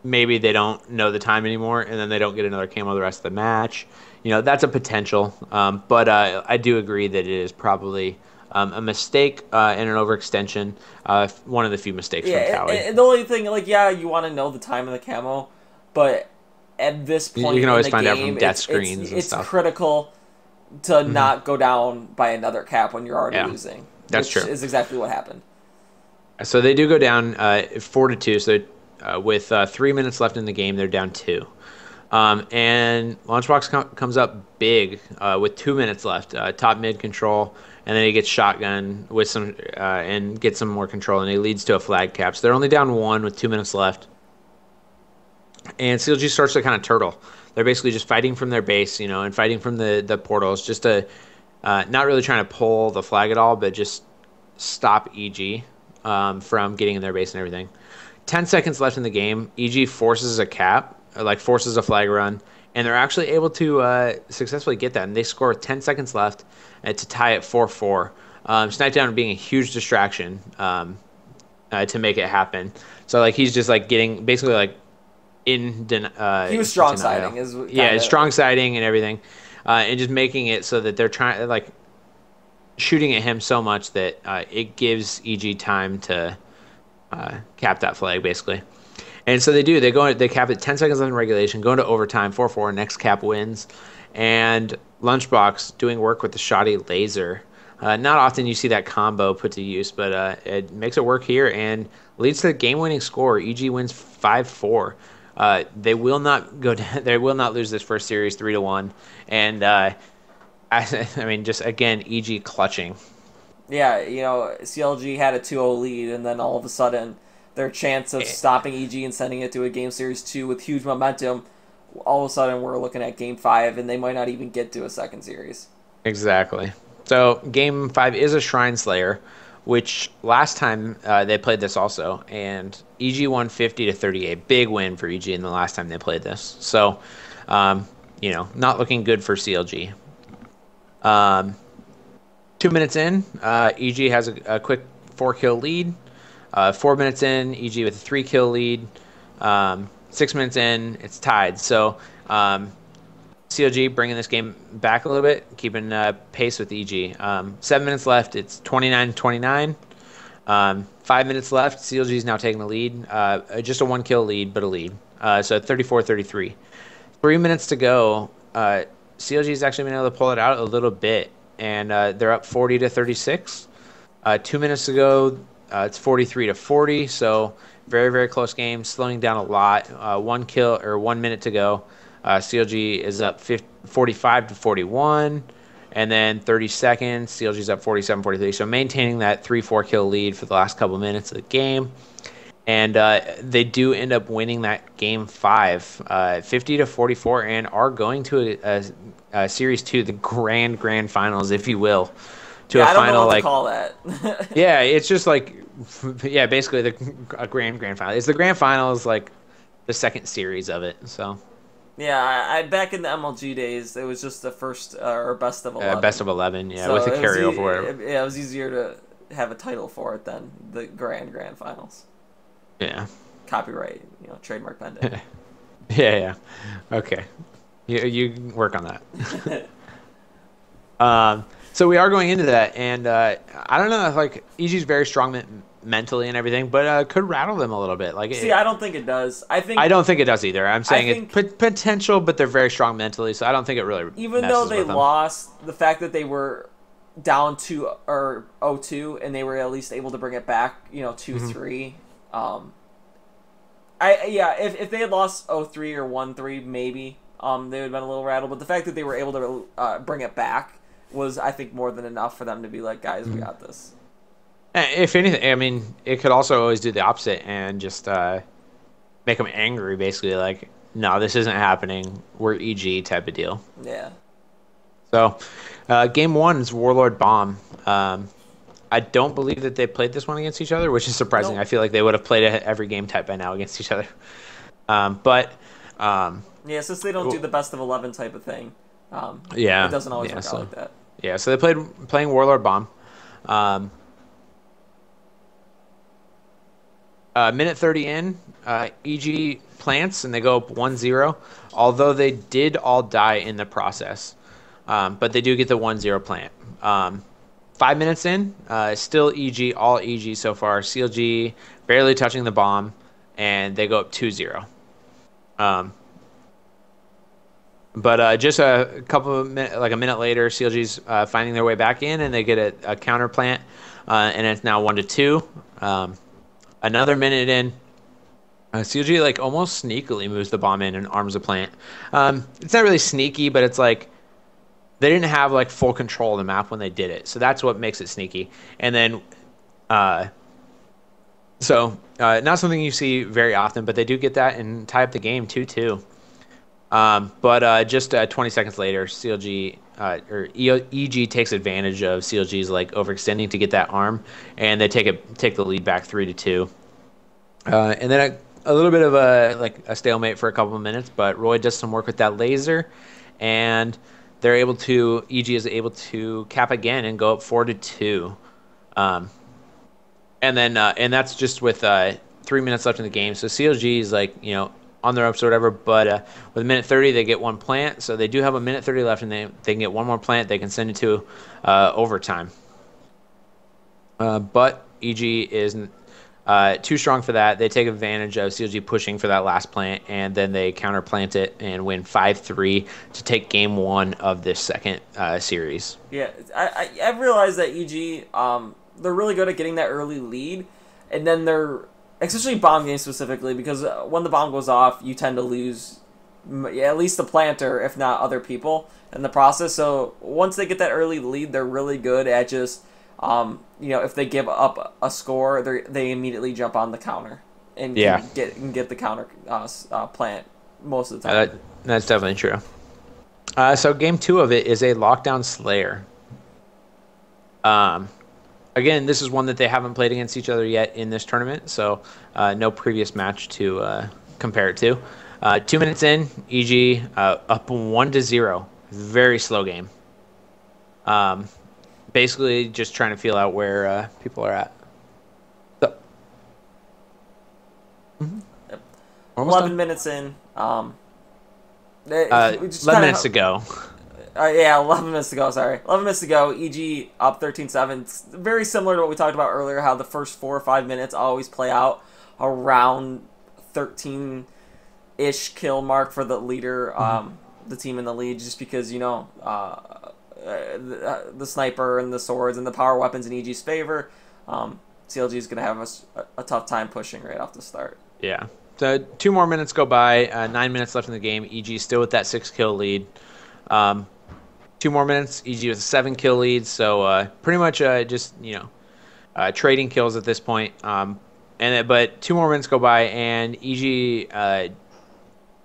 maybe they don't know the time anymore, and then they don't get another camo the rest of the match. That's a potential. But I do agree that it is probably a mistake and an overextension. One of the few mistakes from Cowie. And the only thing, you want to know the time of the camo, but at this point you can always in the find game, out from death screens and stuff. It's critical to not go down by another cap when you're already losing. That's true. Is exactly what happened. So they do go down 4-2. So with 3 minutes left in the game, they're down 2. And Lunchbox comes up big with 2 minutes left, top mid control, and then he gets shotgun with some and gets some more control, and he leads to a flag cap. So they're only down 1 with 2 minutes left, and CLG starts to kind of turtle. They're basically just fighting from their base, and fighting from the portals, just to not really trying to pull the flag at all, but just stop EG from getting in their base and everything. 10 seconds left in the game. EG forces a cap, forces a flag run, and they're actually able to successfully get that. And they score with 10 seconds left to tie it 4-4. Snipedown being a huge distraction to make it happen. So he's just getting basically in he was strong siding. Strong siding and everything, and just making it so that they're trying shooting at him so much that it gives EG time to cap that flag basically. And so they do. They cap it 10 seconds left in regulation, go into overtime, 4-4. Next cap wins, and Lunchbox doing work with the shoddy laser. Not often you see that combo put to use, but it makes it work here and leads to the game-winning score. EG wins 5-4. They will not go down, they will not lose this first series 3-1, and I mean, just again, EG clutching. Yeah, CLG had a 2-0 lead, and then all of a sudden, their chance of stopping EG and sending it to a game series 2 with huge momentum, all of a sudden we're looking at game 5, and they might not even get to a second series. Exactly. So game 5 is a Shrine Slayer, which last time they played this also, and EG won 50-38. Big win for EG in the last time they played this. So, not looking good for CLG. 2 minutes in, EG has a quick 4-kill lead. 4 minutes in, EG with a 3-kill lead. 6 minutes in, it's tied. So CLG bringing this game back a little bit, keeping pace with EG. 7 minutes left, it's 29-29. 5 minutes left, CLG is now taking the lead. Just a 1-kill lead, but a lead. So 34-33. 3 minutes to go. CLG has actually been able to pull it out a little bit, and they're up 40-36. 2 minutes to go, it's 43-40. So very, very close game, slowing down a lot. 1 minute to go. CLG is up 45-41, and then 30 seconds, CLG is up 47-43. So maintaining that 3-4 kill lead for the last couple minutes of the game, and they do end up winning that game 5, 50-44, and are going to a series 2, the grand finals, if you will, to a I don't final know what to call that. Yeah, it's just basically a grand final. It's the grand finals, the second series of it. So. Yeah, I back in the MLG days, it was just the first or best of 11. Best of 11, yeah, so with a carryover. It was easier to have a title for it than the grand finals. Yeah. Copyright, trademark pending. Yeah. Okay. You work on that. So we are going into that, and I don't know if EG's very strong mentally and everything, but could rattle them a little bit. I don't think it does. I don't think it does either. I'm saying it's potential, but they're very strong mentally, so I don't think it really. Even though they lost, the fact that they were down 0-2, and they were at least able to bring it back, 2-3. If they had lost 0-3 or 1-3, maybe they would have been a little rattled. But the fact that they were able to bring it back was, I think, more than enough for them to be like, guys, we got this. If anything, I mean, it could also always do the opposite and just make them angry, basically, like, no, this isn't happening. We're EG type of deal. Yeah. So, game 1 is Warlord Bomb. I don't believe that they played this one against each other, which is surprising. Nope. I feel like they would have played every game type by now against each other. Yeah, since they don't do the best of 11 type of thing, yeah, it doesn't always work out like that. Yeah, so they playing Warlord Bomb. Minute 30 in, EG plants, and they go up 1-0, although they did all die in the process. But they do get the 1-0 plant. 5 minutes in, still EG, all EG so far. CLG barely touching the bomb, and they go up 2-0. But just a couple of minutes, like a minute later, CLG's finding their way back in, and they get a counter plant, and it's now 1-2. Another minute in, CLG like almost sneakily moves the bomb in and arms a plant. It's not really sneaky, but it's like they didn't have like full control of the map when they did it, so that's what makes it sneaky. And then, not something you see very often, but they do get that and tie up the game 2-2. But just 20 seconds later, CLG EG takes advantage of CLG's like overextending to get that arm, and they take the lead back 3-2. And then a little bit of a stalemate for a couple of minutes, but Roy does some work with that laser, and EG is able to cap again and go up 4-2. And that's just with 3 minutes left in the game. So CLG is like, on the ropes or whatever, but with a minute 30, they get one plant. So they do have a minute 30 left, and they can get one more plant. They can send it to overtime. But EG is too strong for that. They take advantage of CLG pushing for that last plant, and then they counter plant it and win 5-3 to take game 1 of this second series. Yeah, I realized that EG, they're really good at getting that early lead, and then especially bomb games specifically, because when the bomb goes off, you tend to lose at least the planter, if not other people, in the process. So once they get that early lead, they're really good at just, if they give up a score, they immediately jump on the counter and get the counter plant most of the time. That's definitely true. So game 2 of it is a lockdown Slayer. Again, this is one that they haven't played against each other yet in this tournament, so no previous match to compare it to. 2 minutes in, EG up 1-0. Very slow game. Basically, just trying to feel out where people are at. So, 11 minutes in. 11 minutes to go. 11 minutes to go, sorry. 11 minutes to go, EG up 13-7. It's very similar to what we talked about earlier, how the first 4 or 5 minutes always play out around 13-ish kill mark for the leader, the team in the lead, just because, the sniper and the swords and the power weapons in EG's favor. CLG is going to have a tough time pushing right off the start. Yeah. So 2 more minutes go by, 9 minutes left in the game. EG still with that 6-kill lead. 2 more minutes, EG with a 7-kill lead, so pretty much just trading kills at this point. But 2 more minutes go by, and EG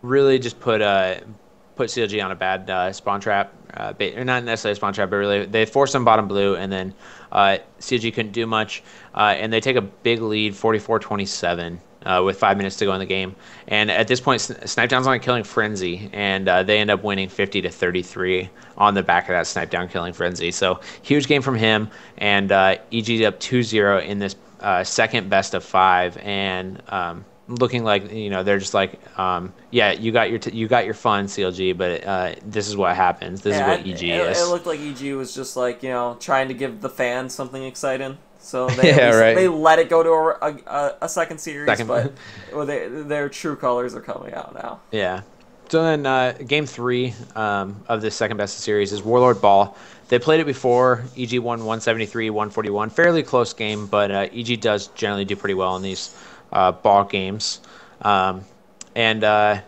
really just put CLG on a bad spawn trap. Not necessarily a spawn trap, but really they forced them bottom blue, and then CLG couldn't do much, and they take a big lead, 44-27. With 5 minutes to go in the game. And at this point, Snipedown's on a killing frenzy, and they end up winning 50-33 on the back of that Snipedown killing frenzy. So huge game from him, and EG up 2-0 in this second best of 5, and looking like they're just like, you got your fun, CLG, but this is what happens. This is what EG is. It looked like EG was just like trying to give the fans something exciting. So they let it go to a second series, but their true colors are coming out now. Yeah. So then, game three of the second best of series is Warlord Ball. They played it before. EG won 173, 141. Fairly close game, but EG does generally do pretty well in these ball games. And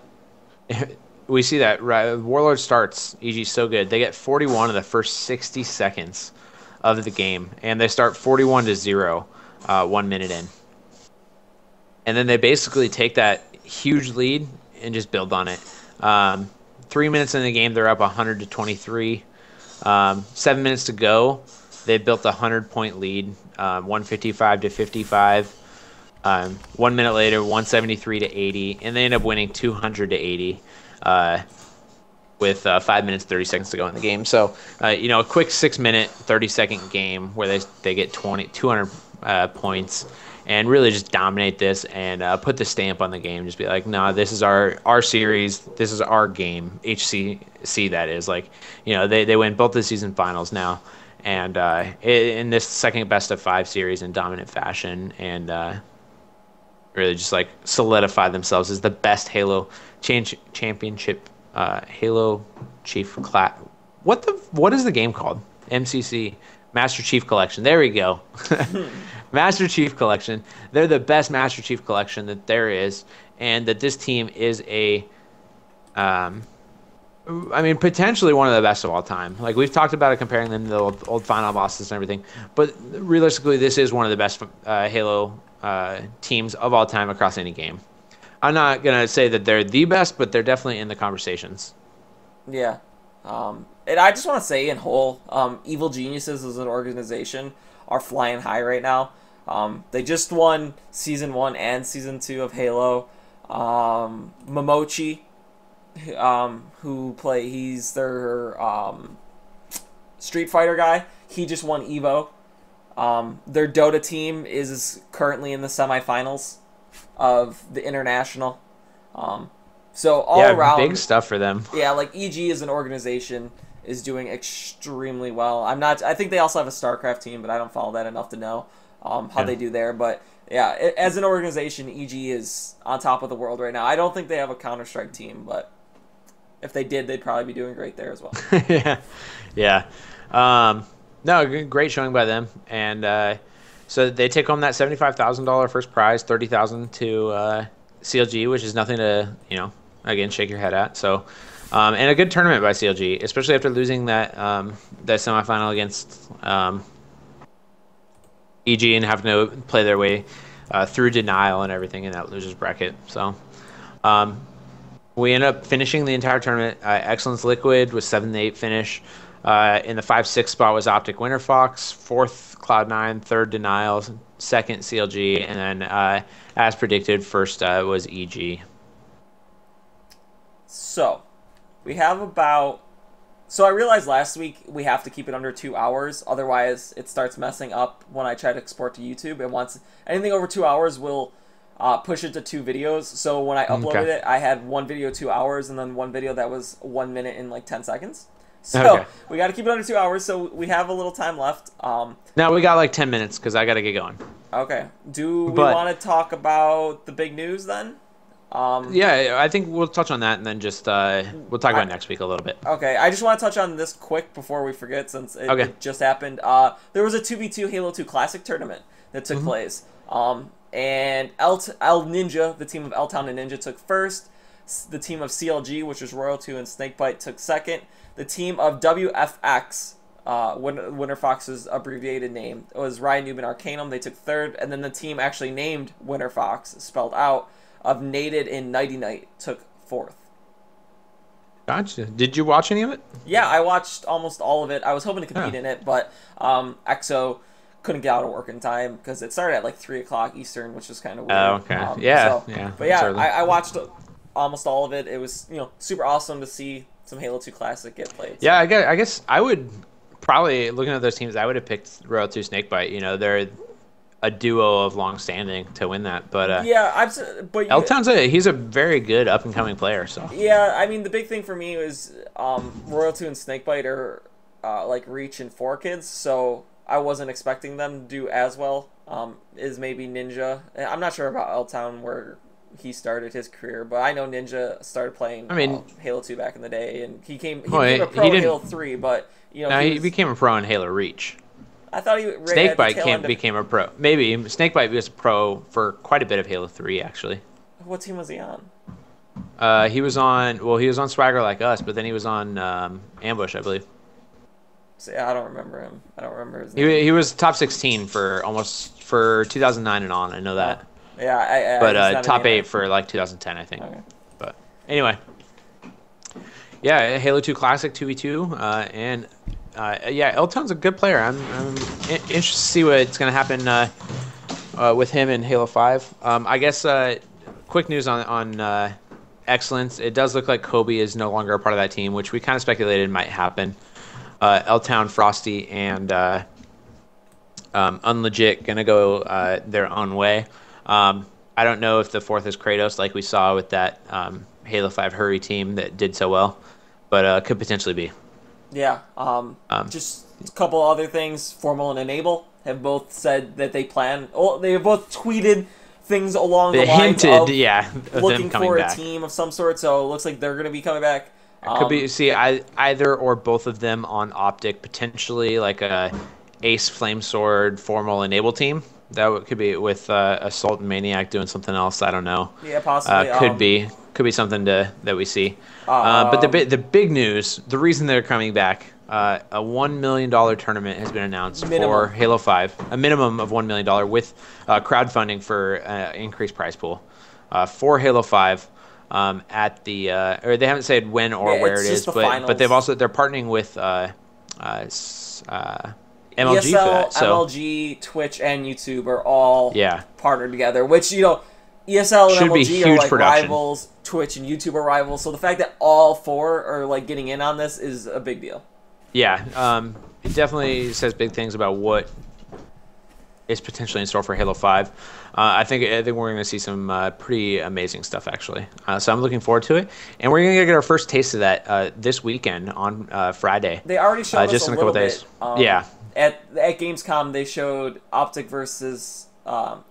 we see that right, Warlord starts. EG so good. They get 41 in the first 60 seconds of the game, and they start 41-0, 1 minute in. And then they basically take that huge lead and just build on it. 3 minutes in the game, they're up 100-23. 7 minutes to go, they built a 100-point lead, 155-55. 1 minute later, 173-80, and they end up winning 200-80 with 5 minutes 30 seconds to go in the game. So, a quick 6 minute, 30-second game where they get 200 points and really just dominate this and put the stamp on the game. Just be like, no, this is our series. This is our game. HCC, that is. Like, they win both the season finals now. And in this second best of 5 series in dominant fashion, and really just like solidify themselves as the best Halo championship Halo Chief class. What is the game called? MCC, Master Chief Collection. There we go. Master Chief Collection. They're the best Master Chief Collection that there is, and that this team is potentially one of the best of all time. Like, we've talked about it, comparing them to the old final bosses and everything, but realistically, this is one of the best Halo teams of all time across any game. I'm not gonna say that they're the best, but they're definitely in the conversations. Yeah. And I just want to say in whole, Evil Geniuses as an organization are flying high right now. They just won Season 1 and Season 2 of Halo. Momochi, he's their Street Fighter guy. He just won Evo. Their Dota team is currently in the semifinals of the international. So all around, big stuff for them. Yeah, like EG as an organization is doing extremely well. I think they also have a StarCraft team, but I don't follow that enough to know how they do there. But yeah, as an organization, EG is on top of the world right now. I don't think they have a Counter-Strike team, but if they did, they'd probably be doing great there as well. Yeah. No, great showing by them. And so they take home that $75,000 first prize, $30,000 to CLG, which is nothing to, again, shake your head at. So, and a good tournament by CLG, especially after losing that semifinal against EG and having to play their way through denial and everything in that losers bracket. So, we end up finishing the entire tournament. Excellence Liquid with 7-8 finish. In the 5-6 spot was Optic Winter Fox, 4th Cloud9, 3rd Denial, 2nd CLG, and then as predicted, first was EG. So, we have about... So I realized last week we have to keep it under 2 hours, otherwise it starts messing up when I try to export to YouTube. It wants anything over 2 hours will push it to 2 videos. So when I uploaded it, I had one video 2 hours and then one video that was 1 minute and like 10 seconds. So we got to keep it under 2 hours. So we have a little time left. Now we got like 10 minutes because I got to get going. Okay. Do we want to talk about the big news then? Yeah, I think we'll touch on that and then just we'll talk about next week a little bit. Okay, I just want to touch on this quick before we forget, since it just happened. There was a 2v2 Halo 2 Classic tournament that took place. And El Ninja, the team of L-Town and Ninja, took first. The team of CLG, which was Royal 2 and Snakebite, took second. The team of WFX, Winter Fox's abbreviated name, was Ryan Newman Arcanum. They took third. And then the team actually named Winter Fox, spelled out, of Nated and Nighty Night, took fourth. Gotcha. Did you watch any of it? Yeah, I watched almost all of it. I was hoping to compete in it, but EXO couldn't get out of work in time because it started at like 3 o'clock Eastern, which is kind of weird. Oh, okay. Yeah. But yeah, I watched almost all of it. It was super awesome to see some Halo 2 Classic get played. Yeah, I guess I would probably, looking at those teams, I would have picked Royal 2 Snakebite. They're a duo of long standing to win that. But but L-Town's he's a very good up and coming player. So yeah, I mean the big thing for me was Royal 2 and Snakebite are like Reach and 4Kids, so I wasn't expecting them to do as well. Is maybe Ninja. I'm not sure about L-Town where he started his career, but I know Ninja started playing Halo 2 back in the day, and he became a pro in Halo 3, but he became a pro in Halo Reach. I thought Snakebite became a pro. Maybe Snakebite was a pro for quite a bit of Halo 3 actually. What team was he on? He was on Swagger Like Us, but then he was on Ambush, I believe. So, yeah, I don't remember him. I don't remember his name. He was top 16 for 2009 and on. I know that. Yeah, but top 8 for like 2010, I think. Okay. But anyway, yeah, Halo 2 Classic 2v2, and L-Tone's a good player. I'm interested to see what's going to happen with him in Halo 5. I guess quick news on Excellence. It does look like Kobe is no longer a part of that team, which we kind of speculated might happen. L-Town, Frosty, and Unlegit going to go their own way. I don't know if the fourth is Kratos, like we saw with that Halo 5 Hurry team that did so well, but could potentially be. Yeah. Just a couple other things. Formal and Enable have both said that they plan. Well, they have both tweeted things along the lines of looking for a team of some sort. So it looks like they're going to be coming back. Could be either or both of them on Optic, potentially like a Ace Flamesword Formal Enable team. That could be with Assault and Maniac doing something else. I don't know. Yeah, possibly. Could be something that we see. But the big news, the reason they're coming back, a $1 million tournament has been announced for Halo 5, a minimum of $1 million with crowdfunding for increased prize pool for Halo 5. At the or they haven't said when or where it is, but they're partnering with MLG for that. So MLG, Twitch, and YouTube are all partnered together, which ESL and MLG are like rivals. Twitch and YouTube are rivals. So the fact that all four are like getting in on this is a big deal. Yeah, it definitely says big things about what is potentially in store for Halo 5. I think we're going to see some pretty amazing stuff, actually. So I'm looking forward to it. And we're going to get our first taste of that this weekend on Friday. They already showed just us in a couple days. At Gamescom, they showed Optic versus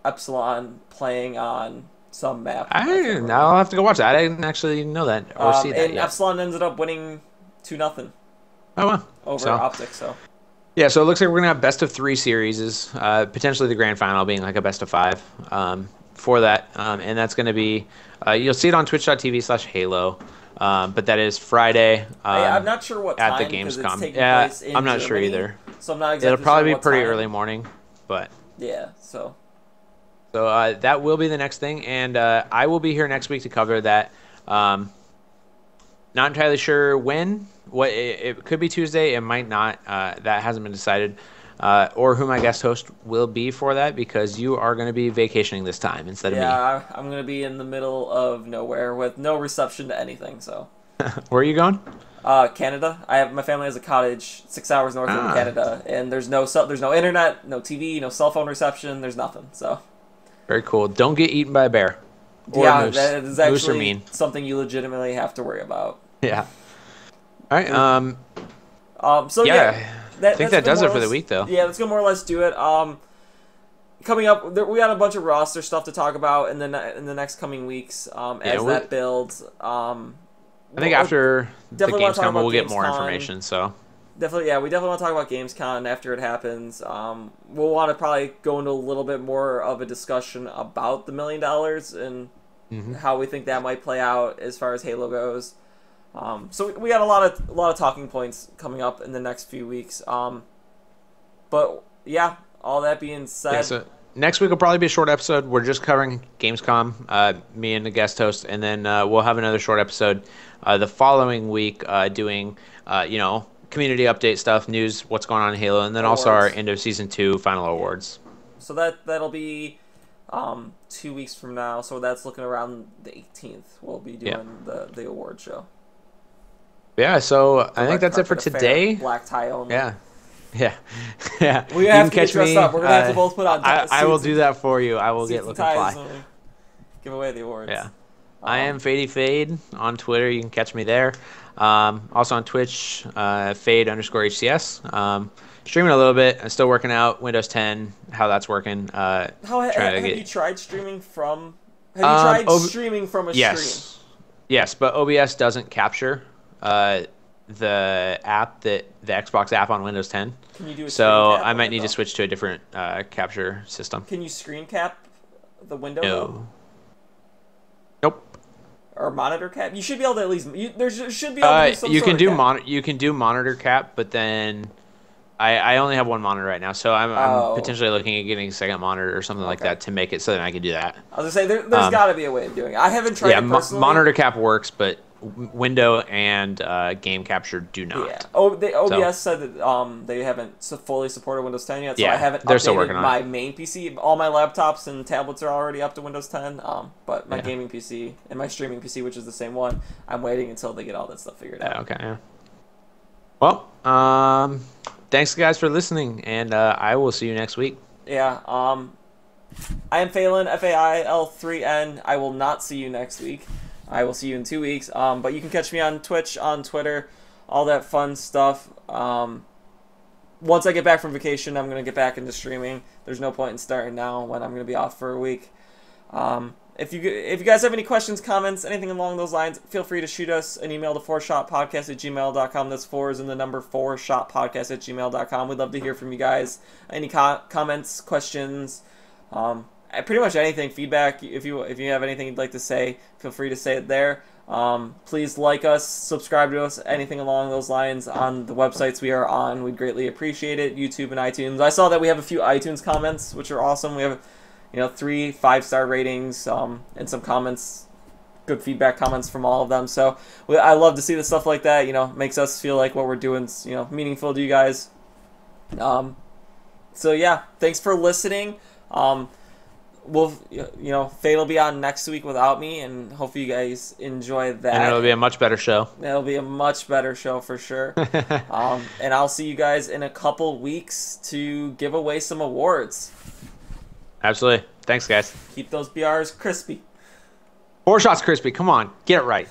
Epsilon playing on some map. I'll have to go watch that. I didn't actually know that or see that yet. Epsilon ended up winning 2-0. Oh, wow. Over Optic, so... Yeah, so it looks like we're going to have best of 3 series, potentially the grand final being like a best of 5 for that. And that's going to be, you'll see it on twitch.tv/Halo, but that is Friday. I'm not sure what time at the Gamescom. It's taking place in I'm not Germany, sure either. So I'm not exactly It'll probably sure be pretty time. early morning, but... Yeah, so that will be the next thing, and I will be here next week to cover that. Not entirely sure when. It could be Tuesday. It might not. That hasn't been decided. Or who my guest host will be for that, because you are going to be vacationing this time instead of me. Yeah, I'm going to be in the middle of nowhere with no reception to anything. So. Where are you going? Canada. My family has a cottage 6 hours north of Canada, and there's no internet, no TV, no cell phone reception. There's nothing. So. Very cool. Don't get eaten by a bear. Or a moose. That is actually something you legitimately have to worry about. Yeah. All right. I think that does it for the week, though. Yeah, let's go more or less do it. Coming up, we got a bunch of roster stuff to talk about in the next coming weeks as that builds. I think after the Gamescom, we'll get more information. So definitely, we definitely want to talk about Gamescom after it happens. We'll want to probably go into a little bit more of a discussion about the $1 million and how we think that might play out as far as Halo goes. So we got a lot of talking points coming up in the next few weeks. But yeah, all that being said, so next week will probably be a short episode. We're just covering Gamescom, me and the guest host, and then we'll have another short episode the following week doing community update stuff, news, what's going on in Halo, and then also our end of season 2 final awards. So that'll be 2 weeks from now. So that's looking around the 18th. We'll be doing the award show. Yeah, so I think that's it for today. Black tie only. Yeah. We have to get dressed up. We're going to have to both put on I will do that for you. I will get looking fly. Give away the awards. Yeah. I am Phade on Twitter. You can catch me there. Also on Twitch, Phade_HCS. Streaming a little bit. I'm still working out Windows 10, how that's working. Have you tried streaming from Have you tried streaming from a stream? Yes, but OBS doesn't capture the app the Xbox app on Windows 10. Can you do a so screen cap I might on need it, to switch to a different capture system. Can you screen cap the window? No. Nope. Or monitor cap? You should be able to at least. There should be able to do some you sort can of do cap. you can do monitor cap, but then I only have one monitor right now, so I'm potentially looking at getting a second monitor or something like that to make it so that I can do that. I was gonna say there's got to be a way of doing it. I haven't tried it personally. Monitor cap works, but window and game capture do not. Yeah. OBS said that they haven't fully supported Windows 10 yet, so I haven't updated my main PC. All my laptops and tablets are already up to Windows 10, but my gaming PC and my streaming PC, which is the same one, I'm waiting until they get all that stuff figured out. Okay. Yeah. Well, thanks guys for listening, and I will see you next week. Yeah. I am Phelan, Fail3N. I will not see you next week. I will see you in 2 weeks. But you can catch me on Twitch, on Twitter, all that fun stuff. Once I get back from vacation, I'm going to get back into streaming. There's no point in starting now when I'm going to be off for a week. If you guys have any questions, comments, anything along those lines, feel free to shoot us an email to 4shotpodcast@gmail.com. That's 4 is in the number 4shotpodcast@gmail.com. We'd love to hear from you guys. Any comments, questions, pretty much anything, feedback. If you have anything you'd like to say, feel free to say it there. Please like us, subscribe to us, anything along those lines on the websites we are on. We'd greatly appreciate it. YouTube and iTunes. I saw that we have a few iTunes comments, which are awesome. We have 3 5-star ratings, and some comments, good feedback comments from all of them. So I love to see the stuff like that. Makes us feel like what we're doing is meaningful to you guys. So yeah, thanks for listening. Phade will be on next week without me, and hopefully you guys enjoy that. And it'll be a much better show. It'll be a much better show for sure. And I'll see you guys in a couple weeks to give away some awards. Absolutely. Thanks, guys. Keep those BRs crispy. 4 shots crispy. Come on. Get it right.